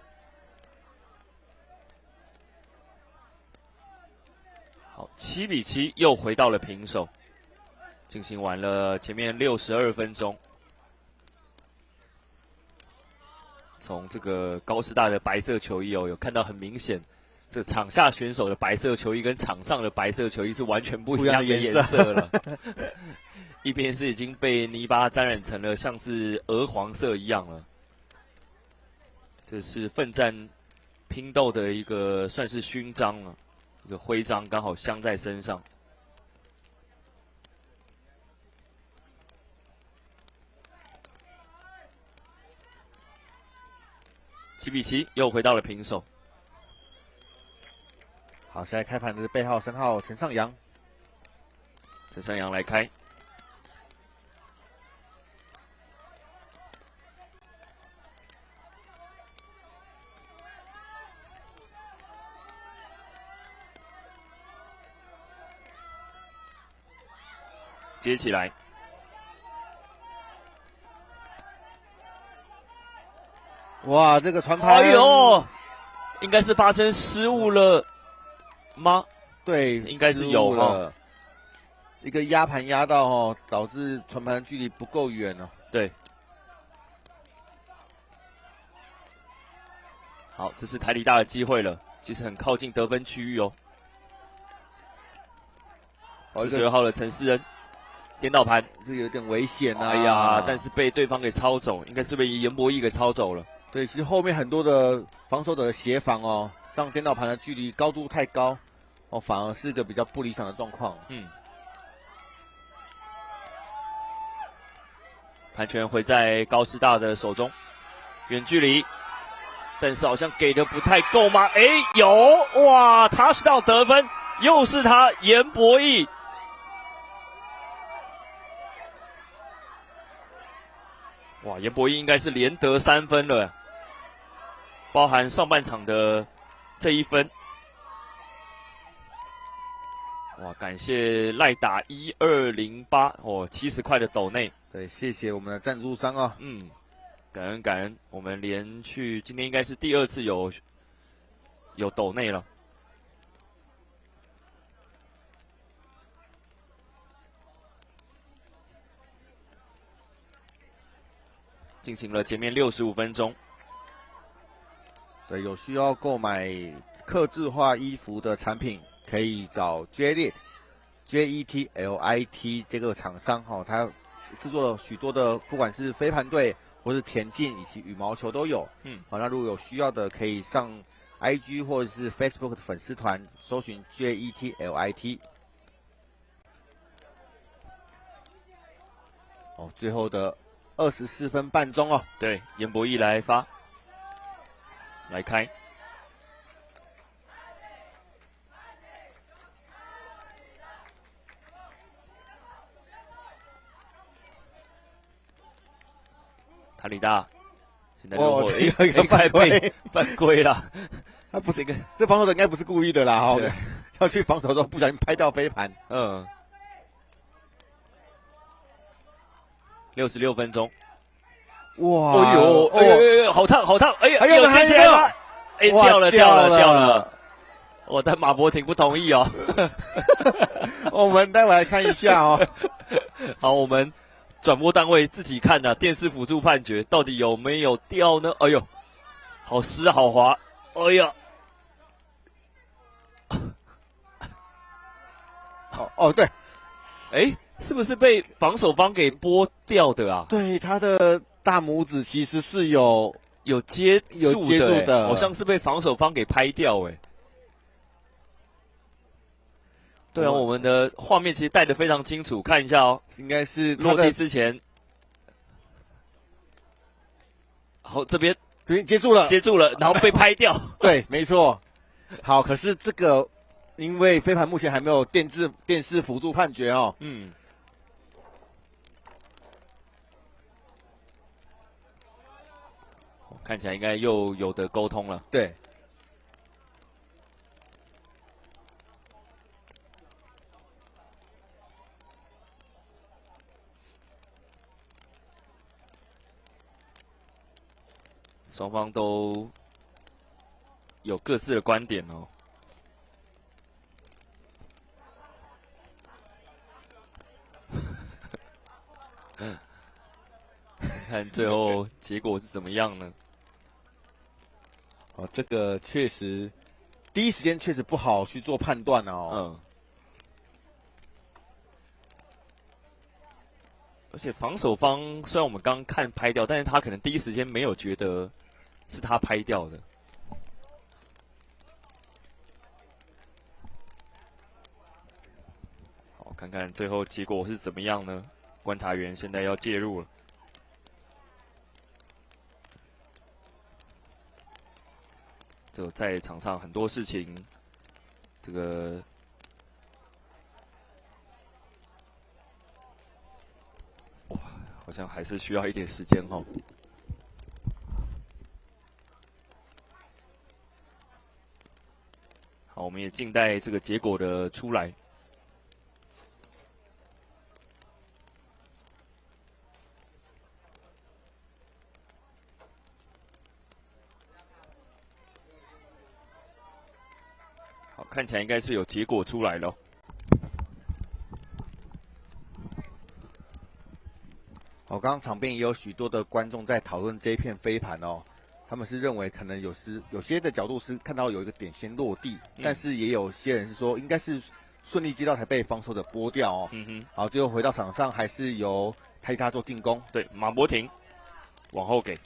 好，7比7又回到了平手。进行完了前面62分钟。从这个高师大的白色球衣有看到很明显，这场下选手的白色球衣跟场上的白色球衣是完全不一样的颜色了。一边是已经被泥巴沾染成了像是鹅黄色一样了。这是奋战拼斗的一个算是勋章了，一个徽章刚好镶在身上。7比7又回到了平手。好，现在开盘的是背号3号陈尚阳。陈尚阳来开。接起来。哇，这个传盘，哎呦，应该是发生失误了吗？对，应该是有了。一个压盘压到导致传盘距离不够远了。对。好，这是台体大的机会了，其实很靠近得分区域哦。42号的陈思恩。颠倒盘，这有点危险啊！哎呀，但是被对方给抄走，应该是被严博义给抄走了。对，其实后面很多的防守者的协防这样颠倒盘的距离高度太高，反而是一个比较不理想的状况。盘权会在高师大的手中，远距离，但是好像给的不太够吗？哎，有哇，他是到得分，又是他严博义。哇，严博义应该是连得3分了，包含上半场的这1分。哇，感谢赖打120870块的斗内。对，谢谢我们的赞助商感恩感恩，我们连续今天应该是第2次有斗内了。进行了前面65分钟。对，有需要购买客制化衣服的产品，可以找 JETLIT 这个厂商它制作了许多的，不管是飞盘队或是田径以及羽毛球都有。那如果有需要的，可以上 IG 或者是 Facebook 的粉丝团搜寻 JETLIT。最后的24分半钟对，严博义来发，来开。塔里大现在落后，应该被犯规了。他不是这防守者应该不是故意的啦要去防守的时候不小心拍到飞盘。66分钟。哇！哎呦，好烫好烫！哎呀，有接起来吗？哎，掉了！但马博廷不同意我们待会来看一下好，我们转播单位自己看的电视辅助判决到底有没有掉呢？哎呦，好湿好滑，哎呀，哦对，哎，是不是被防守方给拨掉的啊？对，他的大拇指其实是有接住的，好像是被防守方给拍掉哎。对啊，我们的画面其实带得非常清楚，看一下哦，应该是落地之前，好这边接住了，然后被拍掉。对，没错。好，可是这个因为飞盘目前还没有电视辅助判决哦。看起来应该又有的沟通了。对。双方都有各自的观点哦。看最后结果是怎么样呢？哦，这个确实第一时间确实不好去做判断哦。而且防守方虽然我们刚看拍掉，但是他可能第一时间没有觉得是他拍掉的。好，看看最后结果是怎么样呢？观察员现在要介入了。这个在场上很多事情，这个哇，好像还是需要一点时间哦。好，我们也静待这个结果的出来。好，看起来应该是有结果出来了。刚刚场边也有许多的观众在讨论这一片飞盘哦，他们是认为可能有些的角度是看到有一个点先落地，但是也有些人是说应该是顺利接到才被防守者拨掉哦。好，最后回到场上还是由泰达做进攻。对，马博廷往后给。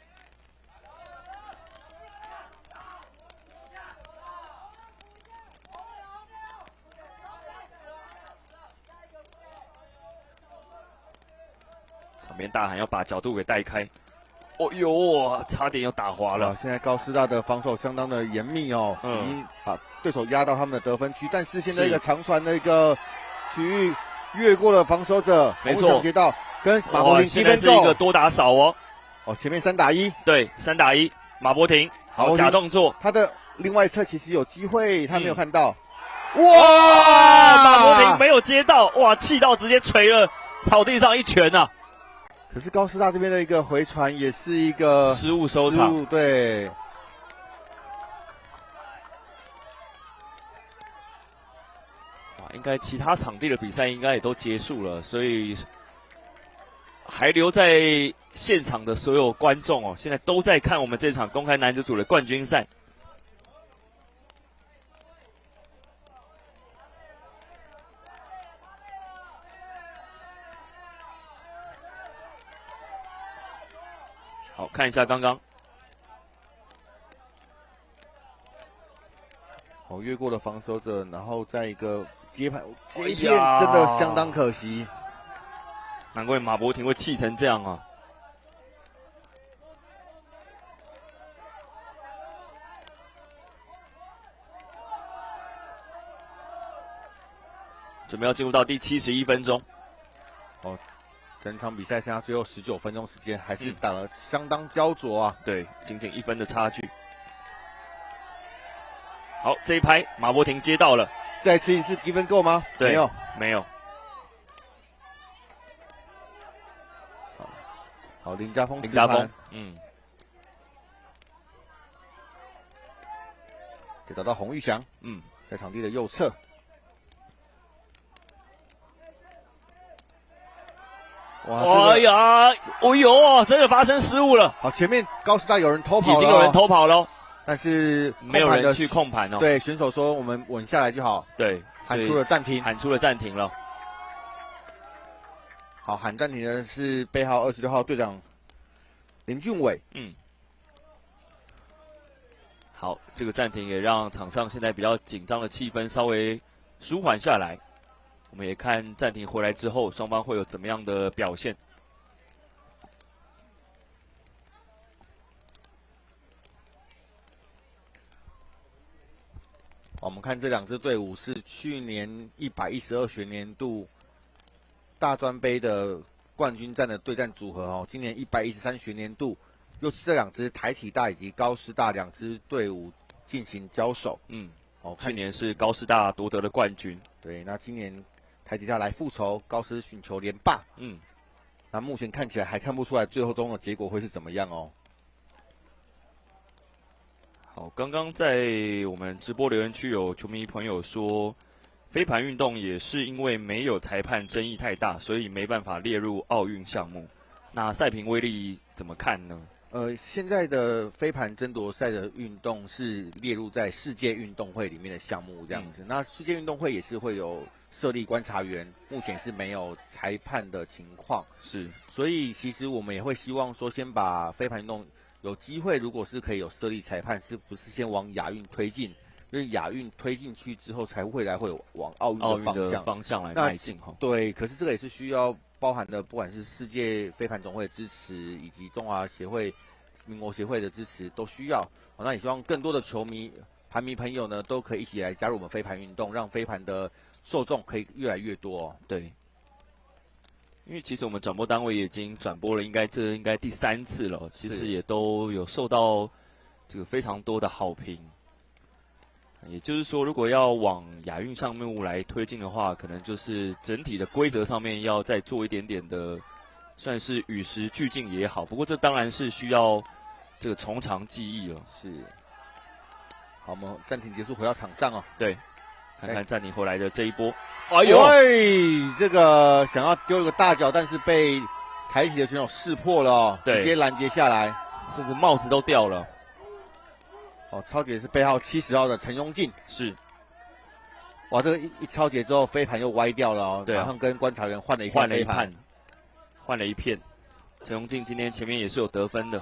场边大喊要把角度给带开，哦呦，差点又打滑了。现在高师大的防守相当的严密哦，已经把对手压到他们的得分区，但是现在一个长传的一个区域越过了防守者，没错，接到跟马博廷现在是一个多打少哦。前面3打1，对，3打1，马博廷好假动作，他的另外一侧其实有机会，他没有看到。哇，马博廷没有接到，哇，气到直接捶了草地上一拳啊！可是高师大这边的一个回传也是一个失误收场，对。应该其他场地的比赛应该也都结束了，所以还留在现场的所有观众哦，现在都在看我们这场公开男子组的冠军赛。好，看一下刚刚。越过了防守者，然后在一个接盘，这一片真的相当可惜。难怪马博廷会气成这样啊！准备要进入到第71分钟。整场比赛剩下最后19分钟时间，还是打得相当焦灼啊！对，仅仅1分的差距。好，这一拍马博廷接到了，再吃一次1分够吗？没有。好，林家峰，再找到洪玉祥，在场地的右侧。哎呀，哦呦，真的发生失误了。好，前面高师大有人偷跑了，已经有人偷跑了，但是没有人去控盘哦。对，选手说我们稳下来就好。对，喊出了暂停，喊出了暂停了。好，喊暂停的是背号26号队长林俊伟。好，这个暂停也让场上现在比较紧张的气氛稍微舒缓下来。我们也看暂停回来之后，双方会有怎么样的表现。我们看这两支队伍是去年112学年度大专杯的冠军战的对战组合哦。今年113学年度又是这两支台体大以及高师大两支队伍进行交手。去年是高师大夺得了冠军。对，那今年台体大来复仇，高师寻求连霸。那目前看起来还看不出来最后中的结果会是怎么样哦。好，刚刚在我们直播留言区有球迷朋友说，飞盘运动也是因为没有裁判争议太大，所以没办法列入奥运项目。那赛评威力怎么看呢？现在的飞盘争夺赛的运动是列入在世界运动会里面的项目这样子。那世界运动会也是会有设立观察员，目前是没有裁判的情况。是，所以其实我们也会希望说，先把飞盘运动有机会，如果是可以有设立裁判，是不是先往亚运推进？因为亚运推进去之后，才会有往奥运的方向来迈进哈。对，可是这个也是需要包含的，不管是世界飞盘总会的支持，以及中华协会、民国协会的支持，都需要。那也希望更多的球迷、盘迷朋友呢，都可以一起来加入我们飞盘运动，让飞盘的受众可以越来越多哦。对，因为其实我们转播单位已经转播了，应该第3次了，其实也都有受到这个非常多的好评。也就是说，如果要往亚运项目来推进的话，可能就是整体的规则上面要再做一点点的，算是与时俱进也好。不过这当然是需要这个从长计议了。是。好，我们暂停结束，回到场上哦。对，看看暂停回来的这一波。哎呦，这个想要丢一个大脚，但是被台体的选手识破了哦，直接拦截下来，甚至帽子都掉了。哦，超截是背号70号的陈庸进。是。哇，这个一超截之后，飞盘又歪掉了哦。对，马上跟观察员换了一片飞盘。换了一片。陈庸进今天前面也是有得分的。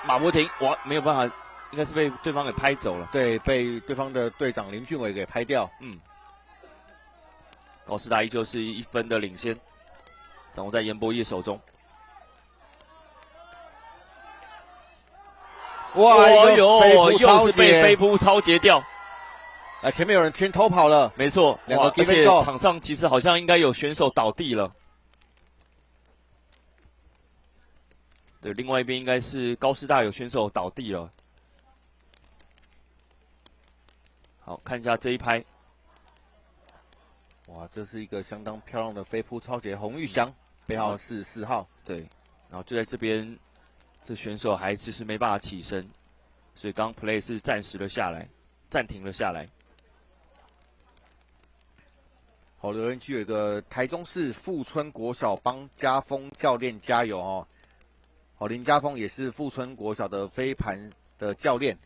马博廷，哇，没有办法，应该是被对方给拍走了。对，被对方的队长林俊伟给拍掉。高师大依旧是1分的领先，掌握在严博义手中。哇，又是被飞扑超截掉。前面有人先偷跑了。没错，而且场上其实好像应该有选手倒地了。对，另外一边应该是高师大有选手倒地了。好，看一下这一拍。哇，这是一个相当漂亮的飞扑超截，洪玉祥，背号44号。对，然后就在这边，这选手还其实没办法起身，所以刚 play 是暂停了下来。好，留言区有一个台中市富春国小帮家峰教练加油哦。好，林家峰也是富春国小的飞盘的教练。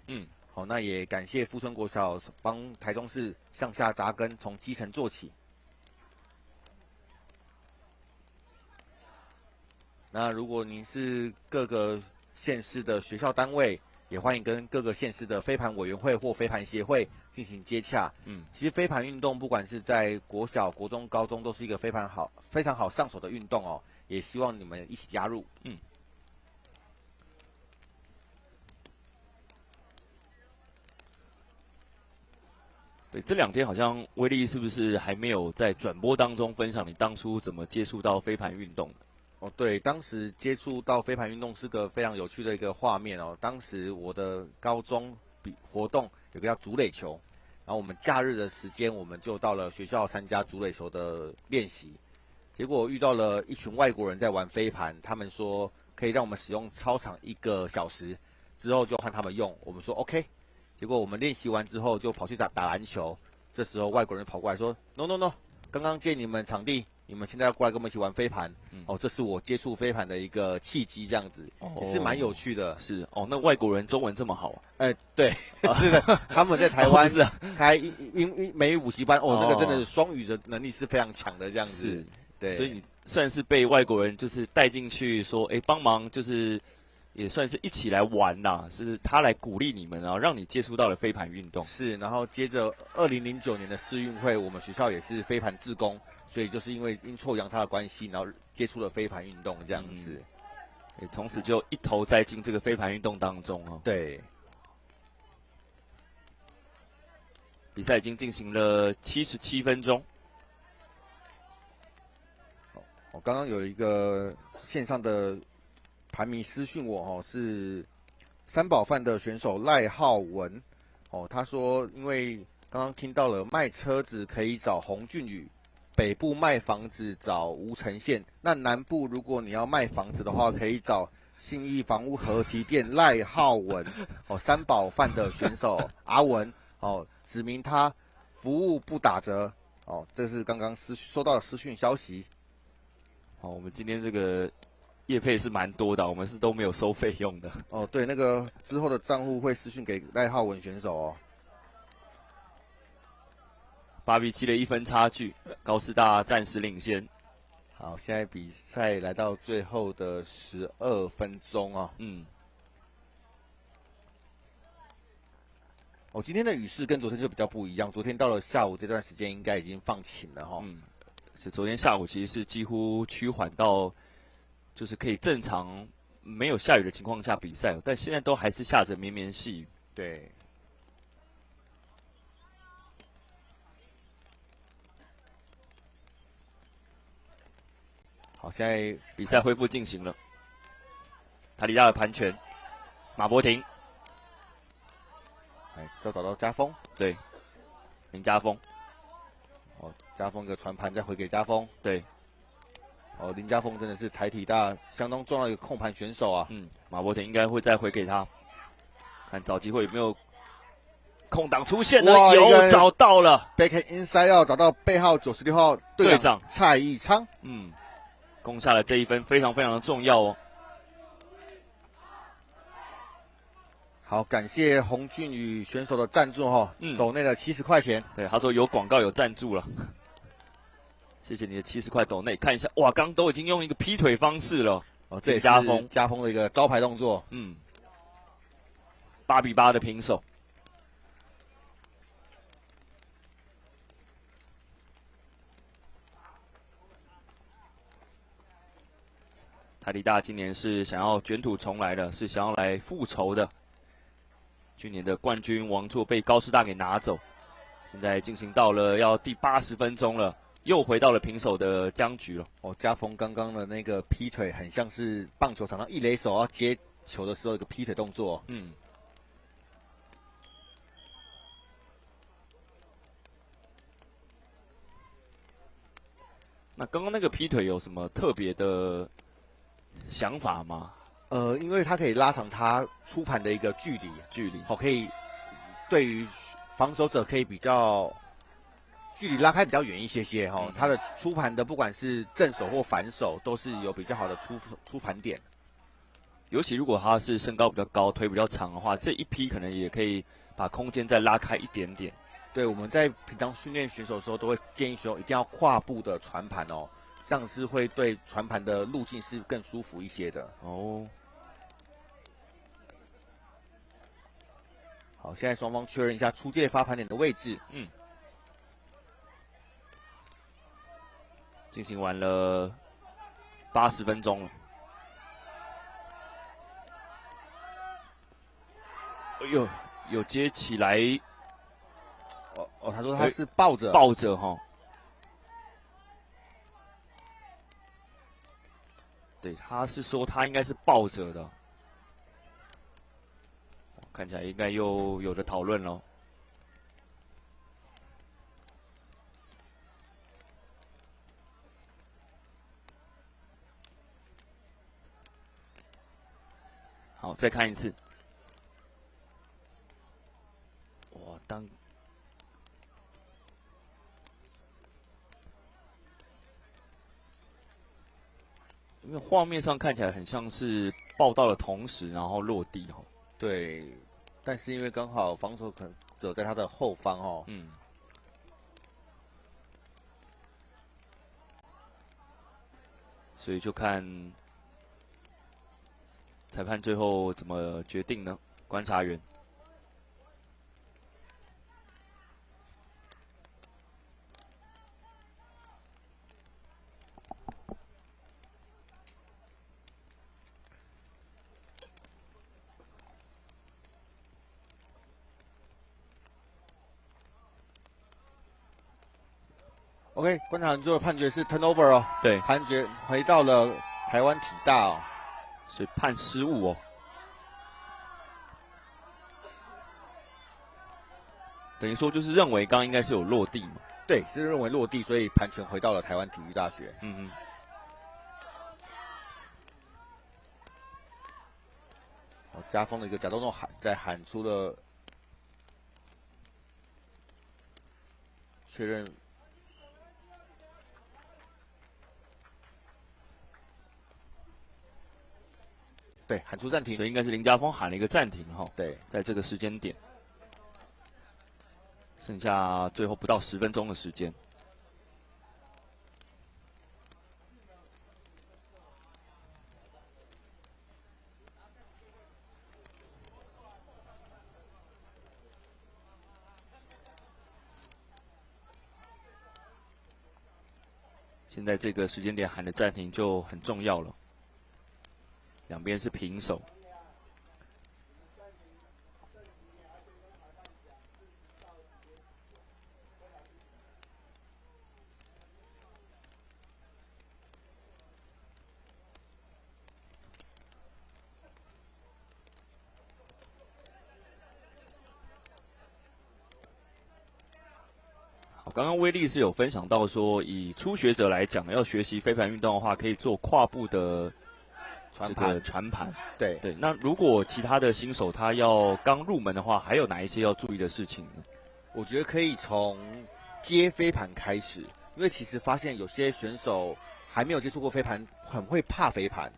好，那也感谢富春国小帮台中市向下扎根，从基层做起。那如果您是各个县市的学校单位，也欢迎跟各个县市的飞盘委员会或飞盘协会进行接洽。其实飞盘运动不管是在国小、国中、高中，都是一个非常好上手的运动哦。也希望你们一起加入。对，这2天好像威力是不是还没有在转播当中分享你当初怎么接触到飞盘运动的？哦，对，当时接触到飞盘运动是个非常有趣的一个画面哦。当时我的高中活动有个叫竹垒球，然后我们假日的时间我们就到了学校参加竹垒球的练习，结果遇到了一群外国人在玩飞盘，他们说可以让我们使用操场1个小时，之后就换他们用，我们说 OK。结果我们练习完之后就跑去打篮球，这时候外国人跑过来说 ：“No No No， 刚刚借你们场地，你们现在要过来跟我们一起玩飞盘。这是我接触飞盘的一个契机，这样子也是蛮有趣的。是哦，那外国人中文这么好啊？对，是的，他们在台湾是啊，开美语补习班，那个真的是双语的能力是非常强的，这样子。是，对，所以你算是被外国人就是带进去说，帮忙就是。也算是一起来玩啦，是他来鼓励你们，然后让你接触到了飞盘运动。是，然后接着2009年的世运会，我们学校也是飞盘志工，所以就是因为阴错阳差的关系，然后接触了飞盘运动这样子。从此就一头栽进这个飞盘运动当中哦。对。比赛已经进行了77分钟。我刚刚有一个线上的盘迷私讯我是三宝饭的选手赖浩文他说因为刚刚听到了卖车子可以找洪俊宇，北部卖房子找吴承宪，那南部如果你要卖房子的话，可以找信义房屋合体店赖浩文三宝饭的选手阿文指明他服务不打折这是刚刚收到的私讯消息。我们今天这个业配是蛮多的，我们是都没有收费用的。对，那个之后的账户会私讯给赖浩文选手8比7的1分差距，高师大暂时领先。好，现在比赛来到最后的12分钟今天的雨势跟昨天就比较不一样，昨天到了下午这段时间应该已经放晴了是昨天下午其实是几乎趋缓到，就是可以正常没有下雨的情况下比赛，但现在都还是下着绵绵细雨。对。好，现在比赛恢复进行了。塔里亚的盘拳，马博廷，是要找到家锋，对，林家锋。家锋的传盘再回给家锋，对，林家锋真的是台体大相当重要的一个控盘选手马博廷应该会再回给他，看找机会有没有空档出现呢？有找到了 ，Back inside 要找到背号96号队长蔡义昌，攻下了这一分，非常非常的重要哦。好，感谢洪俊宇选手的赞助斗内的70块钱。对，他说有广告有赞助了，谢谢你的70块斗内。看一下，哇，刚都已经用一个劈腿方式了，这也是家锋的一个招牌动作。8比8的平手。台体大今年是想要卷土重来的，是想要来复仇的。去年的冠军王座被高师大给拿走，现在进行到了要第80分钟了，又回到了平手的僵局了。家锋刚刚的那个劈腿很像是棒球场上一垒手要接球的时候一个劈腿动作。那刚刚那个劈腿有什么特别的想法吗？因为它可以拉长他出盘的一个距离，可以对于防守者可以比较距离拉开比较远一些些他的出盘的不管是正手或反手都是有比较好的出盘点。尤其如果他是身高比较高、腿比较长的话，这一劈可能也可以把空间再拉开一点点。对，我们在平常训练选手的时候都会建议选手一定要跨步的传盘这样是会对传盘的路径是更舒服一些的。好，现在双方确认一下出界发盘点的位置。进行完了80分钟了。哎呦，有接起来。他说他是抱着对，他是说他应该是抱着的。看起来应该又有的讨论了。好，再看一次。刚因为画面上看起来很像是报到的同时，然后落地哦。对，但是因为刚好防守可能走在他的后方哦。所以就看裁判最后怎么决定呢？观察员。OK， 观察员最后判决是 turnover 哦，对，判决回到了台湾体大哦，所以判失误哦，等于说就是认为刚刚应该是有落地嘛，对，是认为落地，所以判权回到了台湾体育大学。家锋的一个假动作喊出了确认。对，喊出暂停，所以应该是林家峰喊了一个暂停哈。对，在这个时间点，剩下最后不到10分钟的时间。现在这个时间点喊的暂停就很重要了。两边是平手，好，刚刚威力是有分享到说，以初学者来讲，要学习飞盘运动的话，可以做跨步的传盘，对对。那如果其他的新手他要刚入门的话，还有哪一些要注意的事情呢？我觉得可以从接飞盘开始，因为其实发现有些选手还没有接触过飞盘，很会怕飞盘。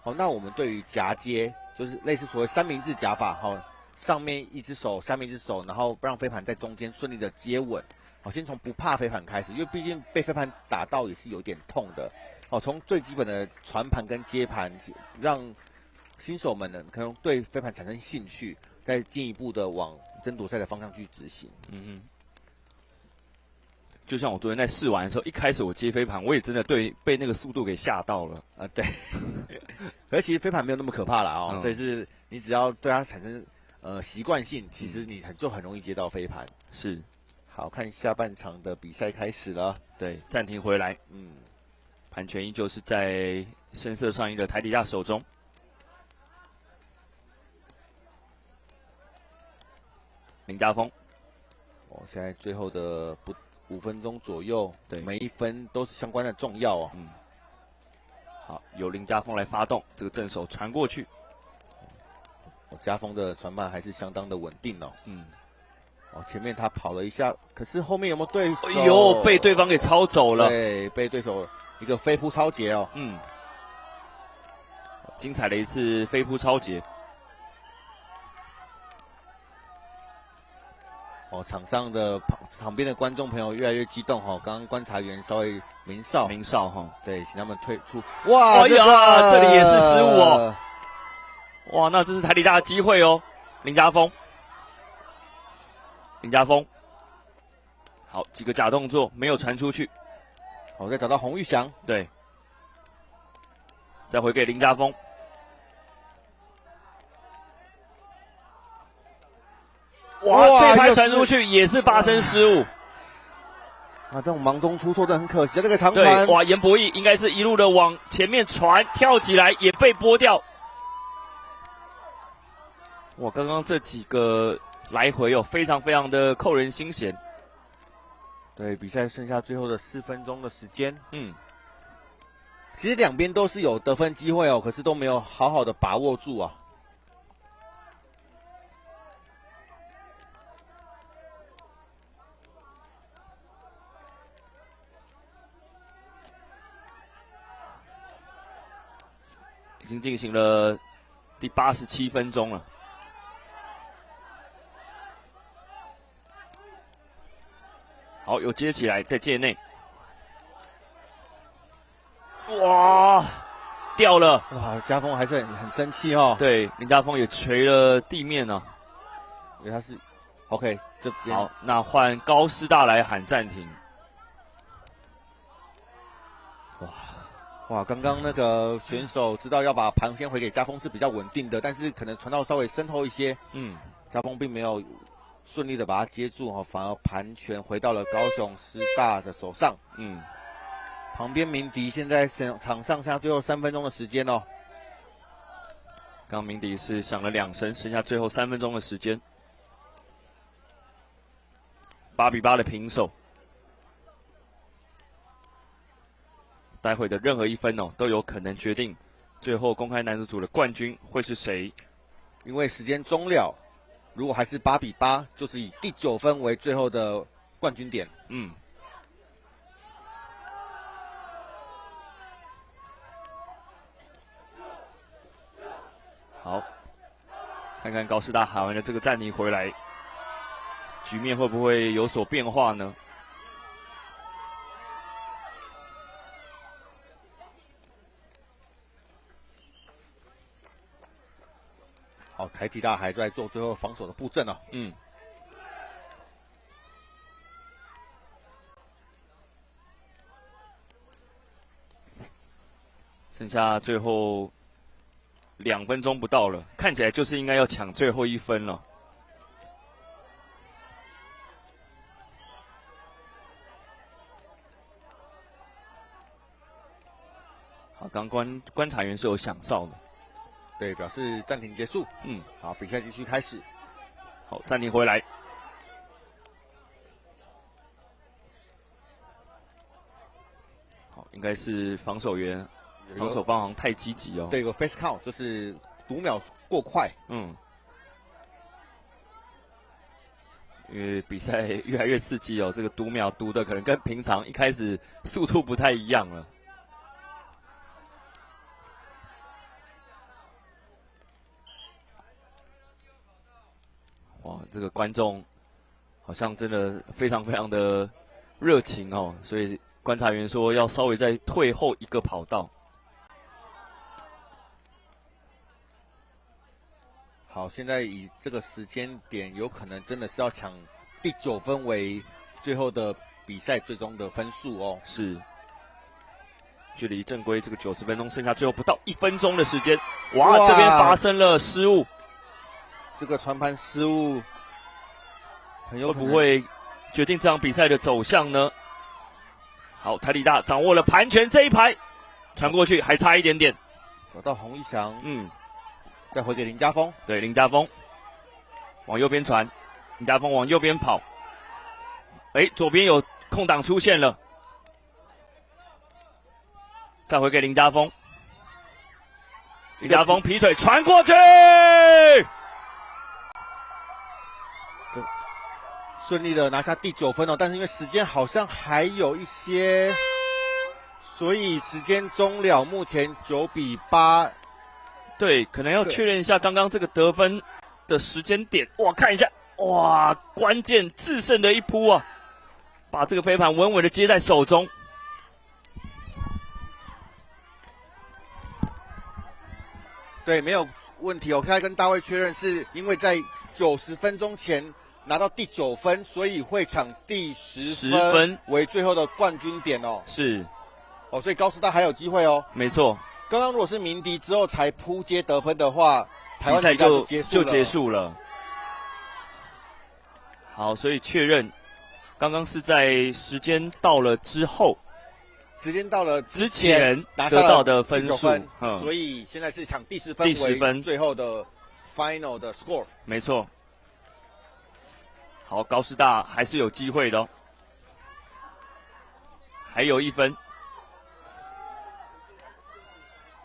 好，那我们对于夹接，就是类似所谓三明治夹法，好，上面一只手，下面一只手，然后让飞盘在中间顺利的接稳。好，先从不怕飞盘开始，因为毕竟被飞盘打到也是有点痛的。好，从最基本的传盘跟接盘，让新手们呢可能对飞盘产生兴趣，再进一步的往争夺赛的方向去执行。就像我昨天在试玩的时候，一开始我接飞盘，我也真的被那个速度给吓到了啊。对，可是其实飞盘没有那么可怕啦哦，所以是你只要对它产生习惯性，其实你就很容易接到飞盘。是，好看下半场的比赛开始了。对，暂停回来。盘权依旧是在深色上衣的台底下手中。林家峰，现在最后的5分钟左右，对，每一分都是相关的重要哦。好，由林家峰来发动这个正手传过去。家峰的传盘还是相当的稳定哦。前面他跑了一下，可是后面有没有对手？哎呦，被对方给抄走了。对，被对手一个飞扑超截哦。精彩的一次飞扑超截。场边的观众朋友越来越激动哦。刚刚观察员稍微鸣哨哈，对，请他们退出。哇，哎呀，这里也是失误哦。哇，那这是台底大的机会哦，林家峰，好，几个假动作没有传出去。好，再找到洪玉祥，对，再回给林家峰。哇，这拍传出去也是发生失误。这种忙中出错真的很可惜。这个长传，对，哇，严博义应该是一路的往前面传，跳起来也被拨掉。哇，刚刚这几个来回非常非常的扣人心弦。对，比赛剩下最后的4分钟的时间。其实两边都是有得分机会哦，可是都没有好好的把握住啊。已经进行了第87分钟了。好，有接起来，在界内。哇，掉了！哇，家峰还是很生气哦。对，林家峰也捶了地面呢、因为他是 OK 这边。好，那换高师大来喊暂停。哇，刚刚那个选手知道要把盘先回给家峰是比较稳定的，但是可能传到稍微身后一些，家峰并没有顺利的把它接住哈，反而盘权回到了高雄师大的手上。旁边鸣笛现在场上剩下最后3分钟的时间哦。刚鸣笛是响了2声，剩下最后3分钟的时间。8比8的平手。待会的任何一分都有可能决定最后公开男子组的冠军会是谁。因为时间终了，如果还是8比8，就是以第9分为最后的冠军点。好，看看高师大喊完的这个暂停回来，局面会不会有所变化呢？好，台体大还在做最后防守的布阵哦。剩下最后2分钟不到了，看起来就是应该要抢最后1分了。好，刚观察员是有响哨的。对，表示暂停结束。好，比赛继续开始。好，暂停回来。好，应该是防守员，防守方好像太积极哦。对，有个 face count， 就是读秒过快。因为比赛越来越刺激哦，这个读秒读的可能跟平常一开始速度不太一样了。哇，这个观众好像真的非常非常的热情哦，所以观察员说要稍微再退后1个跑道。好，现在以这个时间点，有可能真的是要抢第9分为最后的比赛最终的分数哦。是，距离正规这个90分钟剩下最后不到1分钟的时间。哇，这边发生了失误。这个传盘失误，很有可能会不会决定这场比赛的走向呢？好，台体大掌握了盘权这一排，传过去还差一点点。找到洪一翔，再回给林家峰。对，林家峰往右边传，林家峰往右边跑。左边有空档出现了，再回给林家峰。林家峰劈腿传过去。顺利的拿下第9分哦，但是因为时间好像还有一些，所以时间终了，目前9比8。对，可能要确认一下刚刚这个得分的时间点。哇，看一下，哇，关键制胜的一扑啊，把这个飞盘稳稳的接在手中。对，没有问题哦。现在跟大卫确认，是因为在90分钟前拿到第9分，所以会抢第10分为最后的冠军点哦。是，哦，所以高师大还有机会哦。没错。刚刚如果是鸣笛之后才扑接得分的话，台湾比赛就结束了。好，所以确认，刚刚是在时间到了之后，时间到了之前得到的分数，所以现在是抢第10分为最后的 final 的 score。没错。好，高师大还是有机会的哦，还有1分。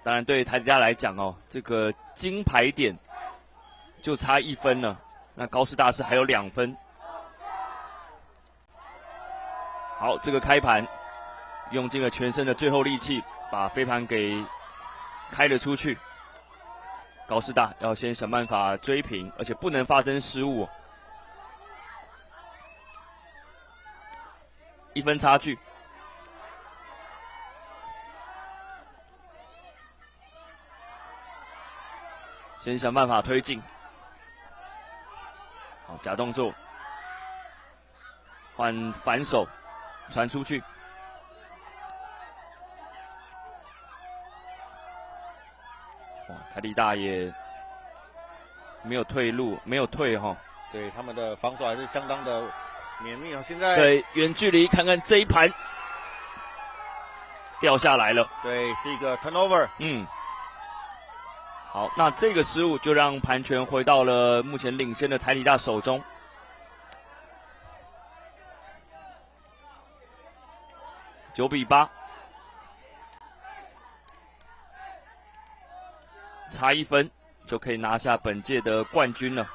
当然，对台体大来讲哦，这个金牌点就差1分了。那高师大是还有2分。好，这个开盘用尽了全身的最后力气，把飞盘给开了出去。高师大要先想办法追平，而且不能发生失误。1分差距。先想办法推进。好，假动作，换反手，传出去。哇，台体大也没有退路，没有退哈。对，他们的防守还是相当的绵密哦。现在对远距离看看这一盘掉下来了。对，是一个 turnover。好，那这个失误就让盘权回到了目前领先的台体大手中。9比8，差1分就可以拿下本届的冠军了。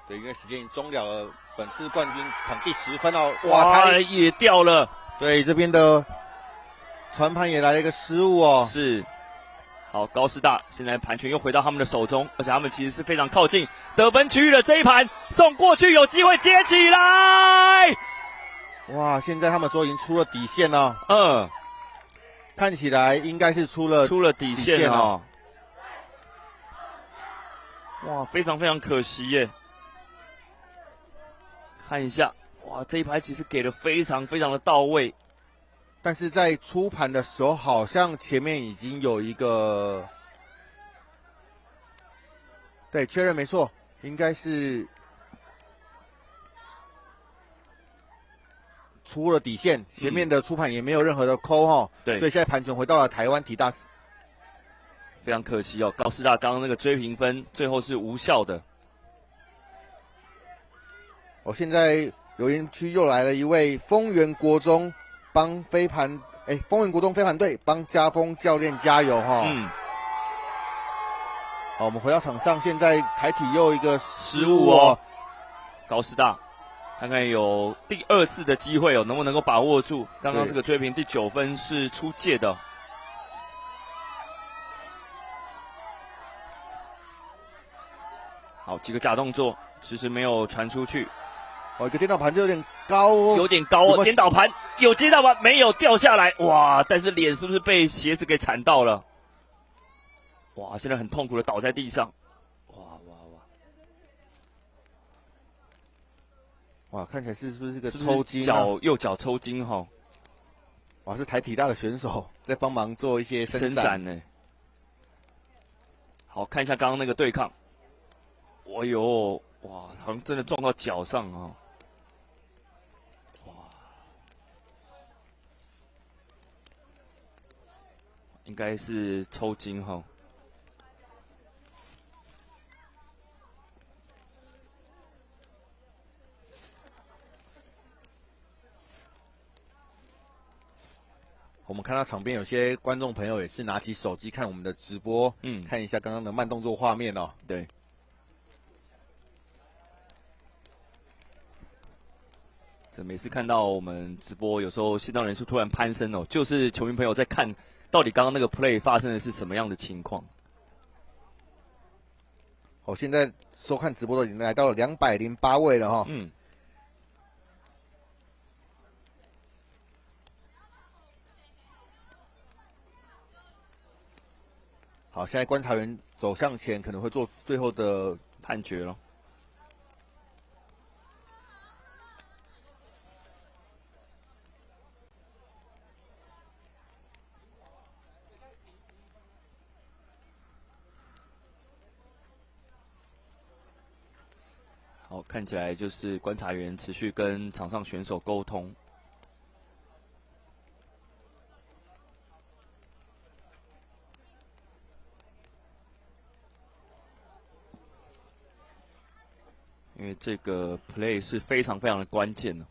对，因为时间已经终了了，本次冠军场第10分哦。哇，也掉了。对，这边的传盘也来了一个失误哦。是。好，高师大现在盘权又回到他们的手中，而且他们其实是非常靠近得分区域的。这一盘送过去，有机会接起来。哇，现在他们说已经出了底线了。看起来应该是出了底线哦。哇，非常非常可惜耶。看一下，哇，这一盘其实给的非常非常的到位。但是在出盘的时候，好像前面已经有一个，对，确认没错，应该是出了底线，前面的出盘也没有任何的扣哈，对，所以现在盘权回到了台湾体大，非常可惜哦，高师大刚刚那个追平分最后是无效的。现在留言区又来了一位丰原国中。帮飞盘，丰原国中飞盘队帮家锋教练加油哈！好，我们回到场上，现在台体又一个失误哦。高师大，看看有第2次的机会哦，能不能够把握住？刚刚这个追平第9分是出界的。好，几个假动作，迟迟没有传出去。一个颠倒盘就有点高哦，有点高哦，颠倒盘有接到吗？没有，掉下来，哇！但是脸是不是被鞋子给铲到了？哇，现在很痛苦的倒在地上，哇，看起来是不是个抽筋右脚抽筋哈？哇，是台体大的选手在帮忙做一些伸展呢。好，看一下刚刚那个对抗，哎呦，哇，好像真的撞到脚上啊！应该是抽筋哈。我们看到场边有些观众朋友也是拿起手机看我们的直播，看一下刚刚的慢动作画面哦。对。这每次看到我们直播，有时候线上人数突然攀升哦，就是球迷朋友在看到底刚刚那个 play 发生的是什么样的情况。现在收看直播的已经来到了208位了哈。好，现在观察员走向前，可能会做最后的判决了。好，看起来就是观察员持续跟场上选手沟通。因为这个 play 是非常非常的关键的。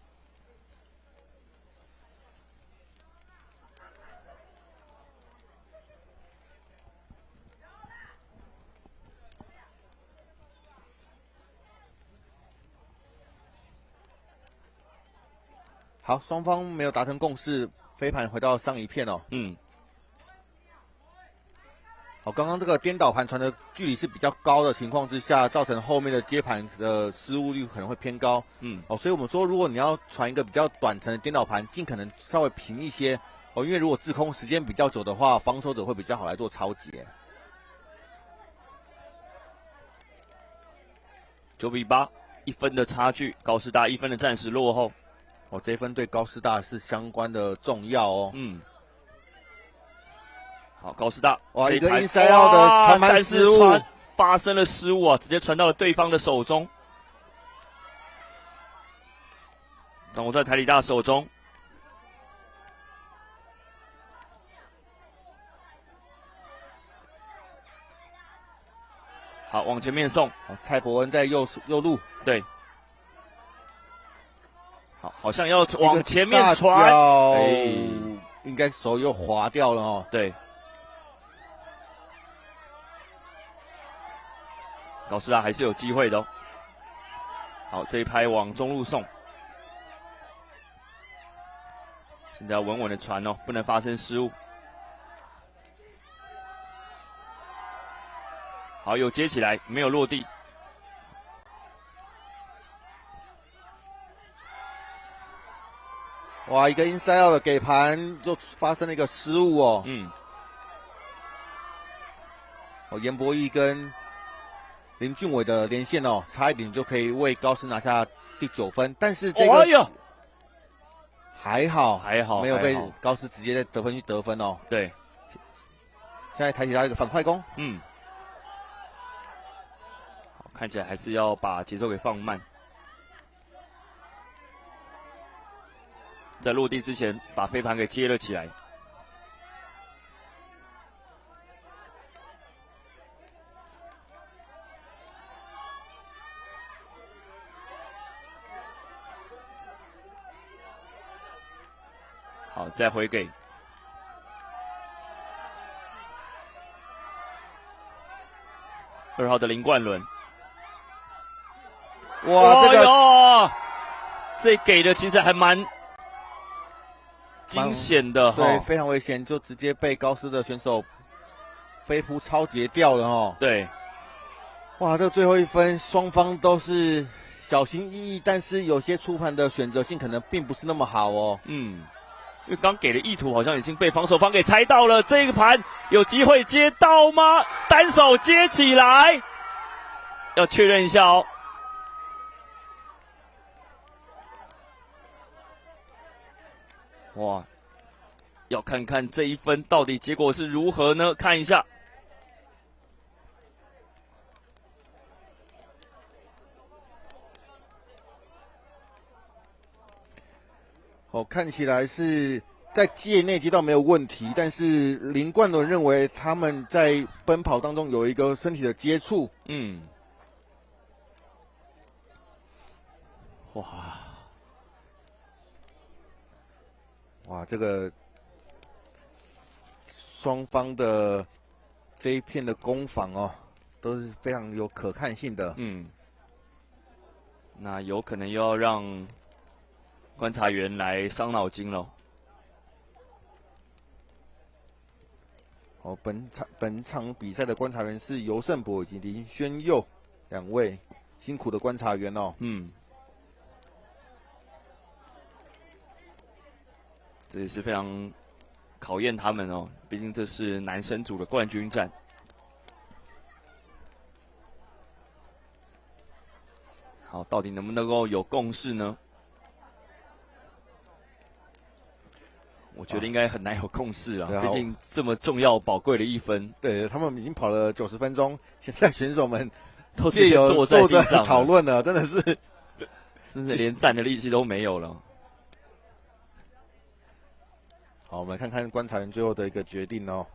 好，双方没有达成共识，飞盘回到上一片哦。好，刚刚这个颠倒盘传的距离是比较高的情况之下，造成后面的接盘的失误率可能会偏高。所以我们说，如果你要传一个比较短程的颠倒盘，尽可能稍微平一些因为如果滞空时间比较久的话，防守者会比较好来做抄截。9比8，1分的差距，高师大1分的暂时落后。这一分对高师大是相关的重要哦。好，高师大哇，一个 inside out 的传盘失误，发生了失误啊，直接传到了对方的手中，掌握在台理大手中。好，往前面送，蔡伯恩在右路，对，好像要往前面传，应该手又滑掉了哦。对。高师大还是有机会的哦。好，这一拍往中路送，现在要稳稳的传哦，不能发生失误。好，有接起来，没有落地。哇，一个 inside out 的给盘就发生了一个失误哦。严博义跟林俊伟的连线哦，差一点就可以为高师拿下第9分，但是这个还好，没有被高师直接在得分区得分哦。对，现在台体大一个反快攻，好，看起来还是要把节奏给放慢，在落地之前把飞盘给接了起来。好，再回给2号的林冠伦。哇，这给的其实还蛮惊险的，对，非常危险，就直接被高师的选手飞扑抄截掉了哦。对，哇，这最后一分双方都是小心翼翼，但是有些出盘的选择性可能并不是那么好哦。因为刚给的意图好像已经被防守方给猜到了，这个盘有机会接到吗？单手接起来，要确认一下哦。哇，要看看这一分到底结果是如何呢？看一下。看起来是在界内接到没有问题，但是林冠伦认为他们在奔跑当中有一个身体的接触。哇，这个双方的这一片的攻防哦，都是非常有可看性的。那有可能又要让观察员来伤脑筋了。本场比赛的观察员是尤胜博以及林轩佑2位辛苦的观察员哦。这也是非常考验他们哦，毕竟这是男生组的冠军战。好，到底能不能够有共识呢？我觉得应该很难有共识啊，毕竟这么重要宝贵的一分。对，他们已经跑了90分钟，现在选手们都直接坐在地上讨论了，真的是，甚至连站的力气都没有了。好，我们来看看观察员最后的一个决定哦。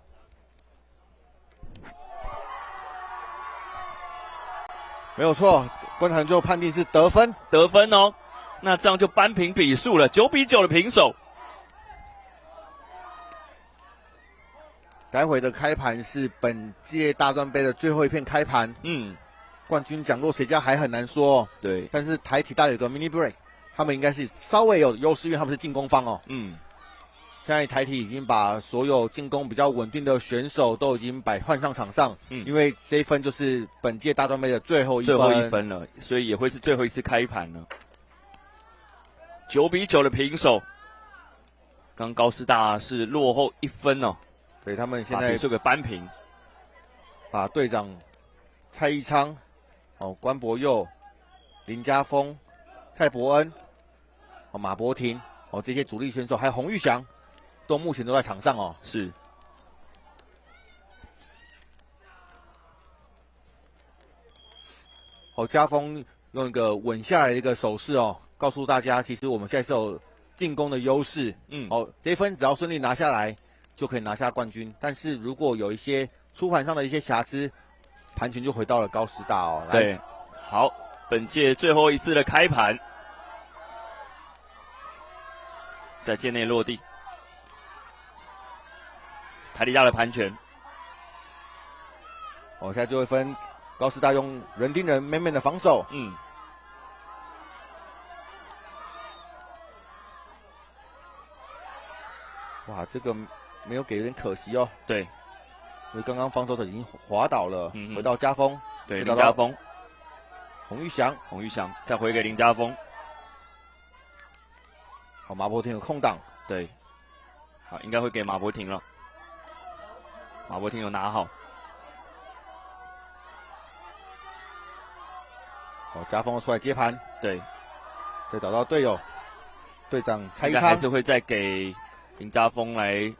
没有错，观察员最后判定是得分哦，那这样就扳平比数了，9比9的平手。待会的开盘是本届大专杯的最后一片开盘，冠军奖落谁家还很难说哦。对，但是台体大有个 mini break，他们应该是稍微有优势，因为他们是进攻方哦。现在台体已经把所有进攻比较稳定的选手都已经换上场上，因为这一分就是本届大专杯的最后一分了，所以也会是最后一次开盘了。9-9的平手，刚高师大是落后1分哦，对他们现在比数给扳平，把队长蔡一昌、关博佑、林家峰、蔡伯恩、马博廷这些主力选手，还有洪玉祥。目前都在场上哦。是。家锋用一个稳下来的一个手势告诉大家，其实我们现在是有进攻的优势。这一分只要顺利拿下来，就可以拿下冠军。但是如果有一些出盘上的一些瑕疵，盘权就回到了高师大哦。对，好，本届最后一次的开盘，在界内落地。台体大的盘权，现在最后一分，高师大用人盯人 man 的防守，哇，这个没有给，有点可惜哦。对，因为刚刚防守者已经滑倒了，回到家锋，对，林家锋，洪玉祥再回给林家锋，好，马博廷有空档，对，好，应该会给马博廷了。马博廷有拿好，家锋出来接盘，对，再找到队友，队长蔡一昌还是会再给林家锋来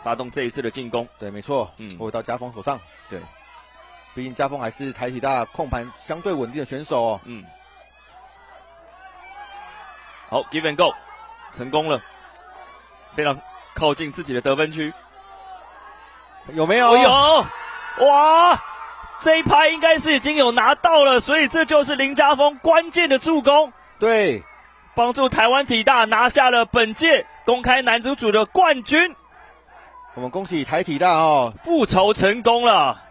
发动这一次的进攻，对，没错，回到家锋手上，对，毕竟家锋还是台体大控盘相对稳定的选手哦，好 ，give and go， 成功了，非常靠近自己的得分区。有没有？有，哇！这一拍应该是已经有拿到了，所以这就是林家锋关键的助攻，对，帮助台湾体大拿下了本届公开男子组的冠军。我们恭喜台体大哦，复仇成功了。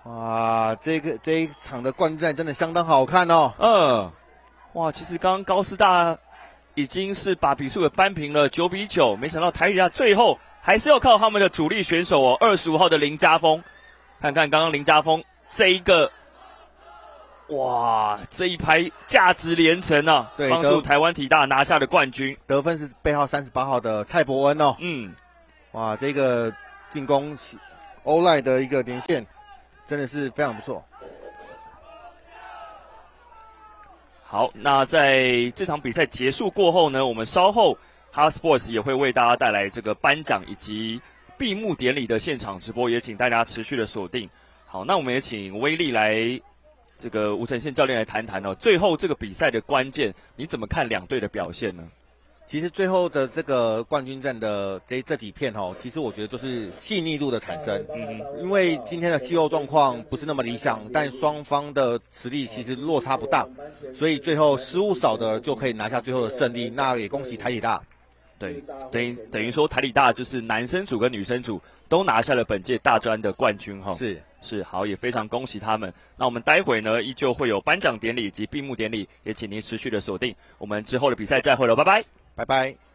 哇，这一场的冠军战真的相当好看哦。哇，其实刚刚高师大已经是把比数给扳平了9-9，没想到台体大最后还是要靠他们的主力选手25号的林家锋。看看刚刚林家锋这一个，哇，这一拍价值连城啊！对，帮助台湾体大拿下的冠军。得分是背号38号的蔡伯恩哦。哇，这个进攻欧赖的一个连线，真的是非常不错。好，那在这场比赛结束过后呢，我们稍后哈 Sports 也会为大家带来这个颁奖以及闭幕典礼的现场直播，也请大家持续的锁定。好，那我们也请威力来这个吴承宪教练来谈谈最后这个比赛的关键，你怎么看两队的表现呢？其实最后的这个冠军战的这几片其实我觉得就是细腻度的产生。因为今天的气候状况不是那么理想，但双方的实力其实落差不大，所以最后失误少的就可以拿下最后的胜利。那也恭喜台体大。对，等于说台体大就是男生组跟女生组都拿下了本届大专的冠军是好，也非常恭喜他们。那我们待会呢依旧会有颁奖典礼以及闭幕典礼，也请您持续的锁定。我们之后的比赛再会了，拜拜，拜拜。